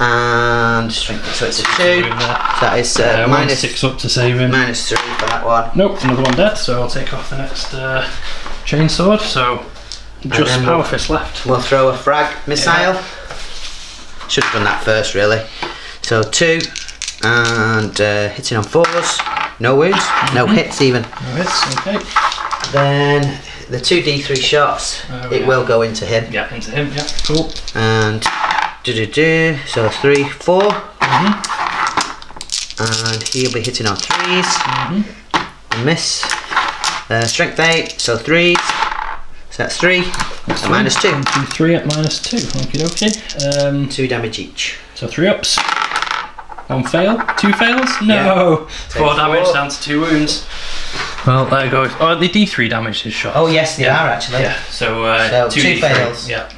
And strength, so it's a 2. So that is minus 6 up to save him. Minus 3 for that one. Nope, another one dead. So I'll take off the next chainsword. So just power fist left. We'll throw a frag missile. Should have done that first, really. So 2 and hitting on 4s. No wounds, no hits even. No hits. Okay. Then the 2d3 shots. It will go into him. Yeah, into him. Yeah, cool. And. So 3, 4, and he'll be hitting on 3s. Miss. Strength 8, so 3s. So that's 3. That's minus 2. 1, 2, 3 at minus 2. Okay. 2 damage each. So 3 ups. 1 fail. 2 fails. No. 4 damage down to 2 wounds. Well, there goes. Oh, the D3 damage is shot. Oh yes, they are actually. Yeah. So 2 2 fails. Yeah.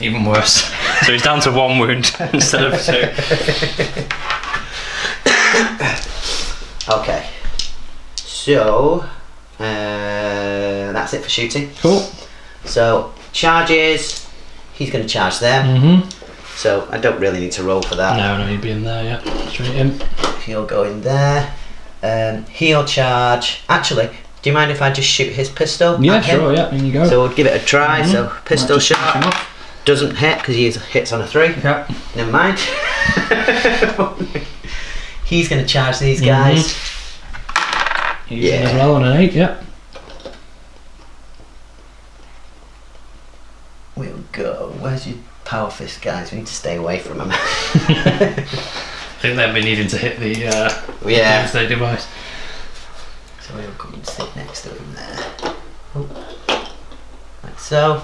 Even worse. So he's down to 1 wound instead of 2. Okay. So that's it for shooting. Cool. So charges. He's going to charge them. So I don't really need to roll for that. No, he'd be in there. Yeah. Straight in. He'll go in there. He'll charge. Actually, do you mind if I just shoot his pistol? Yeah, sure. Yeah, in you go. So we'll give it a try. So pistol shot. Doesn't hit because he hits on a 3. Yeah. Never mind. He's going to charge these guys. He's in as well on an 8. Yeah. We'll go. Where's your power fist guys? We need to stay away from them. I think they'll be needing to hit the Doomsday Device. So we'll come and sit next to him there. Like so.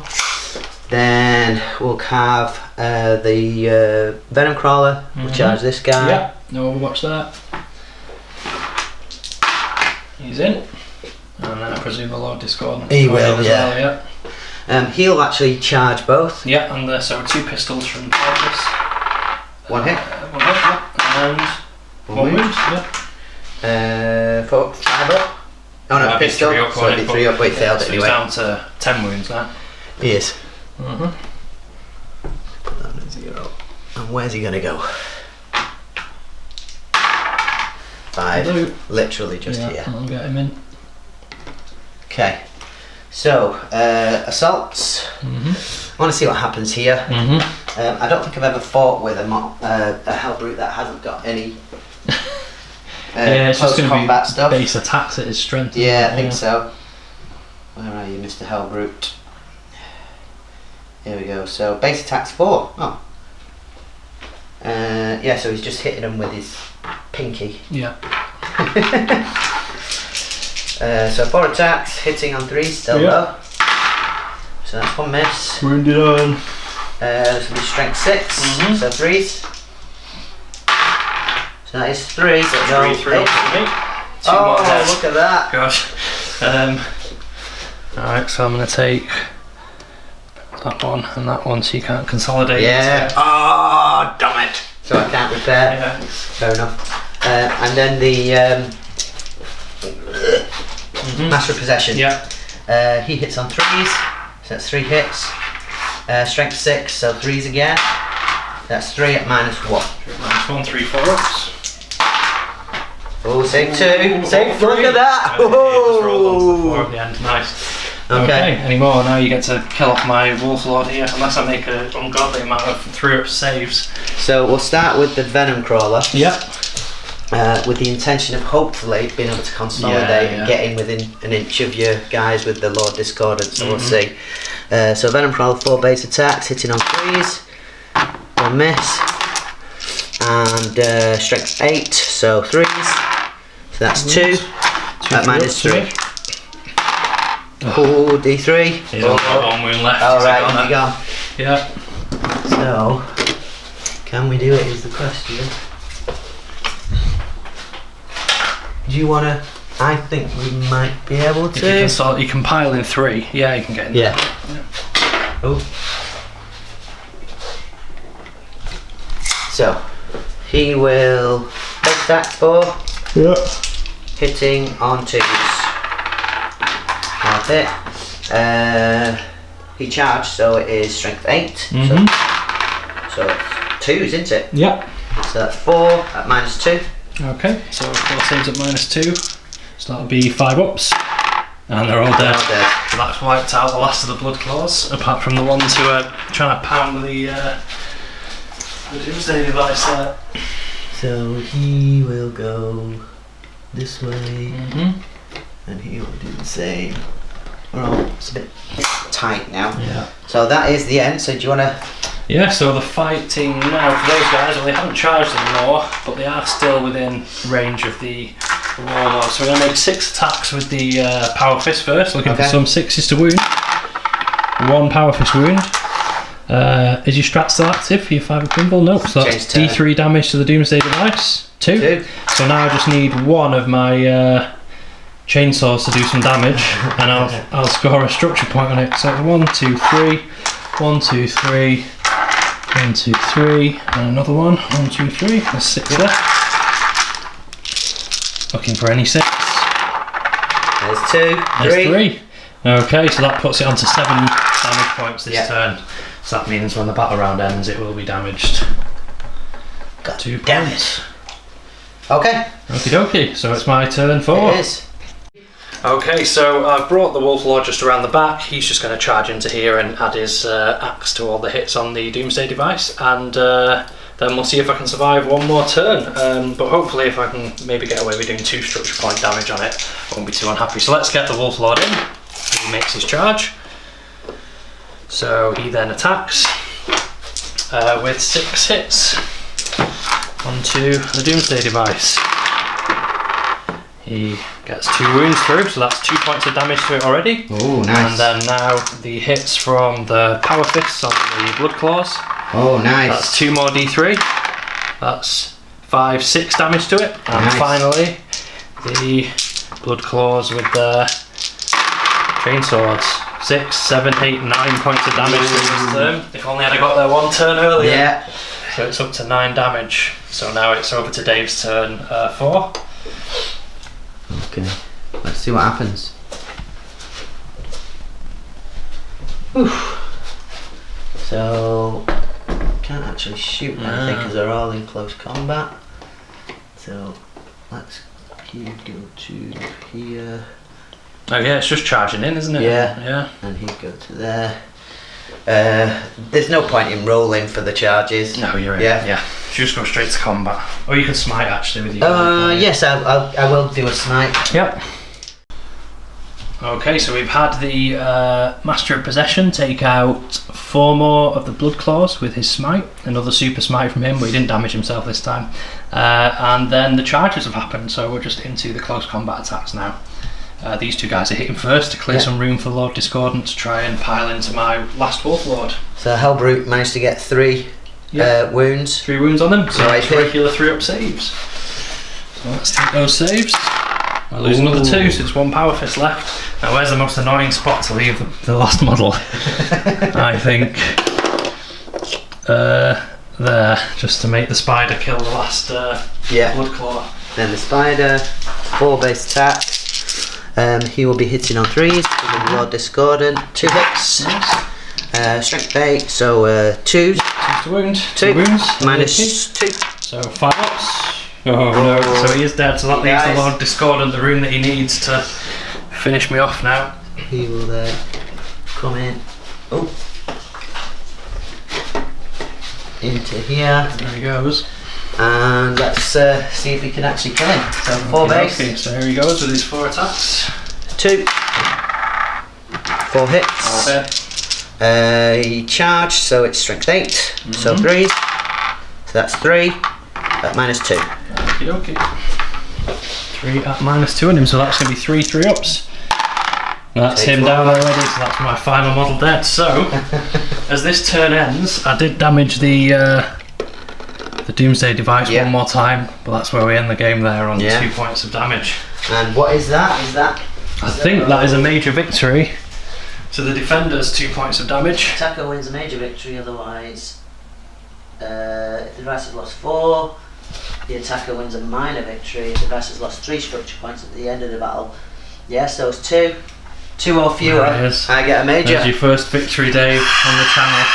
Then we'll have the Venom Crawler. We'll charge this guy. Yeah, no Overwatch that. He's in. And then I presume the Lord Discordant. He will, well, he'll actually charge both. Yeah, and so 2 pistols from Targus. 1 hit. 1 hit, and 1 wound. Yeah. 4, 5 up. Oh no, pistol. So it'd be 3 up, but he failed it anyway. So he's down to 10 wounds now. He is. Put that on 0. And where's he going to go? 5. Literally just here. I'll get him in. Okay. So, assaults. I want to see what happens here. I don't think I've ever fought with a Hellbrute that hasn't got any it's close just combat stuff. Base attacks at his strength. Yeah, I think so. Where are you, Mr. Hellbrute? Here we go. So base attack's 4. Oh. Yeah, so he's just hitting them with his pinky. Yeah. So 4 attacks, hitting on 3 still though. So that's 1 miss. Wounded on. This will be strength 6, so 3s. So that is 3. So 3 up for me. 2 more dead. Look at that. Gosh. Alright, so I'm going to take that one and that one so you can't consolidate. Yeah. Oh, damn it. So I can't repair. Yeah. Fair enough. And then the Master of Possession. Yeah. He hits on 3s, so that's 3 hits. Strength 6, so 3s again. That's 3 at -1. -1, 3, 4 ups. Oh, save 2. Save 3. Look at that. Just rolled onto the 4 at the end. Nice. Okay. Any more? Now you get to kill off my Wolf Lord here, unless I make an ungodly amount of 3-up saves. So we'll start with the Venom Crawler. Yep. With the intention of hopefully being able to consolidate and get in within an inch of your guys with the Lord Discordant, so we'll see. So Venom Crawler, 4 base attacks, hitting on 3s, 1 miss, and strength 8, so 3s, so that's 2 at -3. Oh, D3. He's only got 1 wound left. Alright, he's gone. Yeah. So, can we do it is the question. Do you want to? I think we might be able to. You can pile in 3. Yeah, you can get in. Yeah. Oh. So, he will take that 4. Yeah. Hitting on 2s. That's it. He charged, so it is strength 8. So it's 2s, isn't it? Yeah. So that's 4 at -2. Okay, so 4 saves at -2. So that'll be 5 ups. And they're all dead. So that's wiped out the last of the blood claws, apart from the ones who are trying to pound the Doomsday Device there. So he will go this way, and he will do the same. Oh, it's a bit tight now. Yeah. So that is the end. So do you want to? Yeah, so the fighting now for those guys, well, they haven't charged anymore, but they are still within range of the Warlord. So we're going to make 6 attacks with the Power Fist first, looking for some 6s to wound. 1 Power Fist wound. Is your strat still active for your 5 of Crimble? Nope, so that's D3 damage to the Doomsday Device. 2. So now I just need 1 of my chainsaws to do some damage, and I'll score a structure point on it. So 1, 2, 3, 1, 2, 3, 1, 2, 3, and another one. 1, 2, 3. There's 6 there. Looking for any 6. There's 2. There's 3. Okay, so that puts it onto 7 damage points this turn. So that means when the battle round ends, it will be damaged. Got 2 points. Okay. Okie dokie. So it's my turn 4. It is. Okay, so I've brought the Wolf Lord just around the back. He's just going to charge into here and add his axe to all the hits on the Doomsday Device, and then we'll see if I can survive 1 more turn. But hopefully, if I can maybe get away with doing 2 structure point damage on it, I won't be too unhappy. So let's get the Wolf Lord in. He makes his charge. So he then attacks with 6 hits onto the Doomsday Device. He gets 2 wounds through, so that's 2 points of damage to it already. Oh, nice. And then now the hits from the Power Fists on the Blood Claws. Oh, nice. That's 2 more D3. That's 5, 6 damage to it. And finally, the Blood Claws with the Chainswords. 6, 7, 8, 9 points of damage to this turn. If only I'd have got there 1 turn earlier. Yeah. So it's up to 9 damage. So now it's over to Dave's turn 4. Okay, let's see what happens. Oof. So, can't actually shoot anything because they're all in close combat. So, let's go to here. Oh yeah, it's just charging in, isn't it? Yeah. And he'd go to there. There's no point in rolling for the charges. No, you're right. Yeah. Just go straight to combat. Or you can smite actually with your yes, I will do a smite. Yep. Okay, so we've had the Master of Possession take out 4 more of the Blood Claws with his smite. Another super smite from him, but he didn't damage himself this time. And then the charges have happened, so we're just into the close combat attacks now. These 2 guys are hitting first to clear some room for Lord Discordant to try and pile into my last Wolf Lord. So Hellbrute managed to get 3 wounds. 3 wounds on them, so it's AP. regular 3-up saves. So let's take those saves. I lose another 2, so it's 1 Power Fist left. Now where's the most annoying spot to leave the last model? I think there, just to make the spider kill the last Blood Claw. Then the spider, 4 base attacks. He will be hitting on 3s with the Lord Discordant. 2 hits. Nice. Strength 8, so 2s. 2 to wound. 2 wounds. -2. So 5 ups. Oh no, so he is dead, so that leaves the Lord Discordant the room that he needs to finish me off now. He will then come in. Oh. Into here. There he goes. And let's see if we can actually kill him. So 4 base. Okay, so here he goes with his 4 attacks. 2. 4 hits. Okay. He charged, so it's strength 8. So 3s. So that's 3 at -2. Okie dokie. 3 at -2 on him, so that's going to be 3 3-ups. That's him down already, so that's my final model dead. So, as this turn ends, I did damage the the Doomsday Device one more time, but that's where we end the game there on 2 points of damage. And what is that? I think that is a major victory. So the defenders 2 points of damage. Attacker wins a major victory, otherwise if the device has lost 4, the attacker wins a minor victory. If the device has lost 3 structure points at the end of the battle. Yes, so it's 2 or fewer. I get a major. There's your first victory, Dave, on the channel.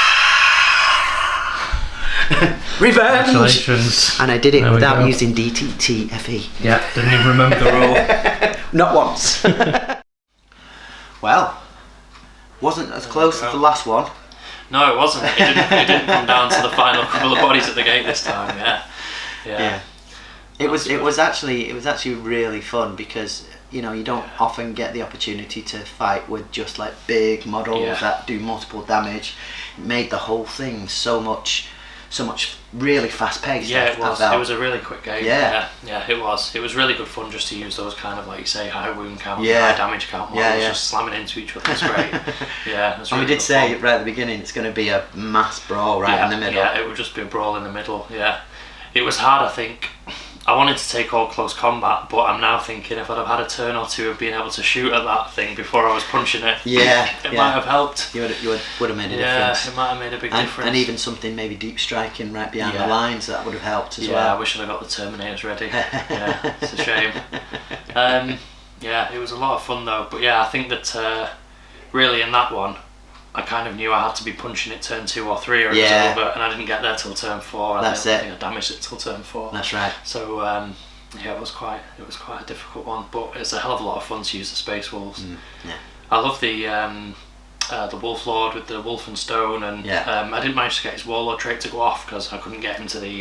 Revenge! Congratulations. And I did it without using DTTFE. Yeah, didn't even remember the rule. Not once. Well, wasn't as close as the last one. No, it wasn't. It didn't come down to the final couple of bodies at the gate this time. Yeah. It was actually really fun because you don't often get the opportunity to fight with just like big models that do multiple damage. It made the whole thing so much really fast paced. Yeah, it was. It was a really quick game. Yeah, it was. It was really good fun just to use those kind of, like you say, high wound count, high damage count models, just slamming into each other. It's great. Yeah, it was really and we did say right at the beginning it's going to be a mass brawl in the middle. Yeah, it would just be a brawl in the middle. Yeah, it was hard. I think I wanted to take all close combat, but I'm now thinking if I'd have had a turn or two of being able to shoot at that thing before I was punching it, it might have helped. You would have made a difference. Yeah, it might have made a big difference. And even something maybe deep striking right behind the lines, that would have helped as well. Yeah, I wish I'd got the Terminators ready. Yeah, it's a shame. Yeah, it was a lot of fun though. But yeah, I think that really in that one, I kind of knew I had to be punching it turn 2 or 3 or it was over, and I didn't get there till turn 4. I think I damaged it till turn 4. That's right. So it was quite a difficult one, but it's a hell of a lot of fun to use the Space Wolves. I love the Wolf Lord with the Wolf and Stone, and I didn't manage to get his Warlord trait to go off because I couldn't get him to the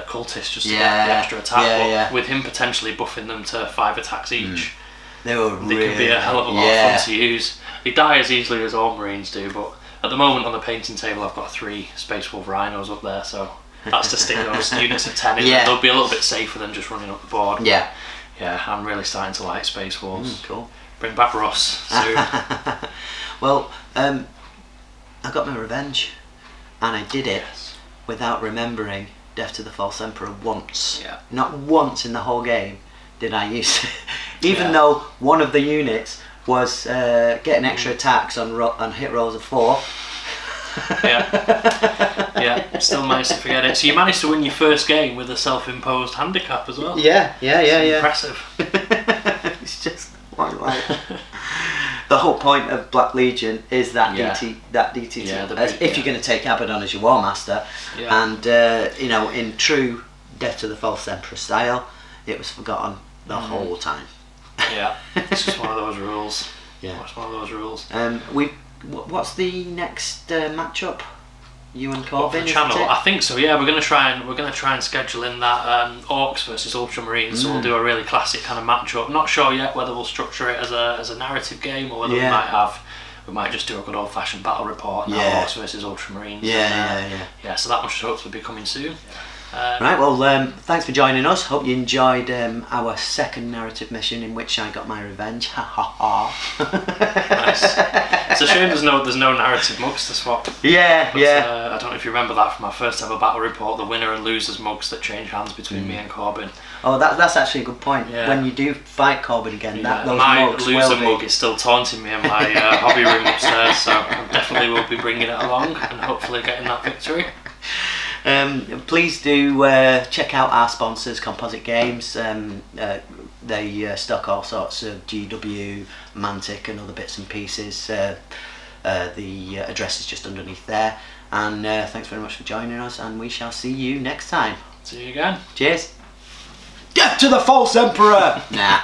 cultist just to get the extra attack. But with him potentially buffing them to 5 attacks each, they could be a hell of a lot of fun to use. They die as easily as all Marines do, but at the moment on the painting table I've got 3 Space Wolf Rhinos up there, so that's to stick those units of 10 in there. They'll be a little bit safer than just running up the board. Yeah, I'm really starting to like Space Wolves. Cool. Bring back Ross soon. Well, I got my revenge, and I did it without remembering Death to the False Emperor once. Not once in the whole game did I use it. Even though one of the units was getting extra attacks on hit rolls of 4. Still managed to forget it. So you managed to win your first game with a self-imposed handicap as well. Yeah. Impressive. It's just like the whole point of Black Legion is that DT. If you're going to take Abaddon as your Warmaster, and in true Death to the False Emperor style, it was forgotten the whole time. It's just one of those rules. It's one of those rules. What's the next matchup? You and Corbin? For the channel, I think so. Yeah, we're gonna try and schedule in that Orcs versus Ultramarines. So we'll do a really classic kind of matchup. Not sure yet whether we'll structure it as a narrative game or whether we might just do a good old fashioned battle report. Orcs versus Ultramarines. So that one should hopefully be coming soon. Right, well, thanks for joining us. Hope you enjoyed our second narrative mission in which I got my revenge. Ha ha ha. Nice. It's a shame there's no narrative mugs to swap. I don't know if you remember that from our first ever battle report, the winner and losers mugs that change hands between me and Corbin. Oh, that's actually a good point. When you do fight Corbin again, my loser mug is still taunting me in my hobby room upstairs, so I definitely will be bringing it along and hopefully getting that victory. Please do check out our sponsors, Composite Games. They stock all sorts of GW, Mantic and other bits and pieces. The address is just underneath there. And thanks very much for joining us, and we shall see you next time. See you again. Cheers. Death to the False Emperor! Nah.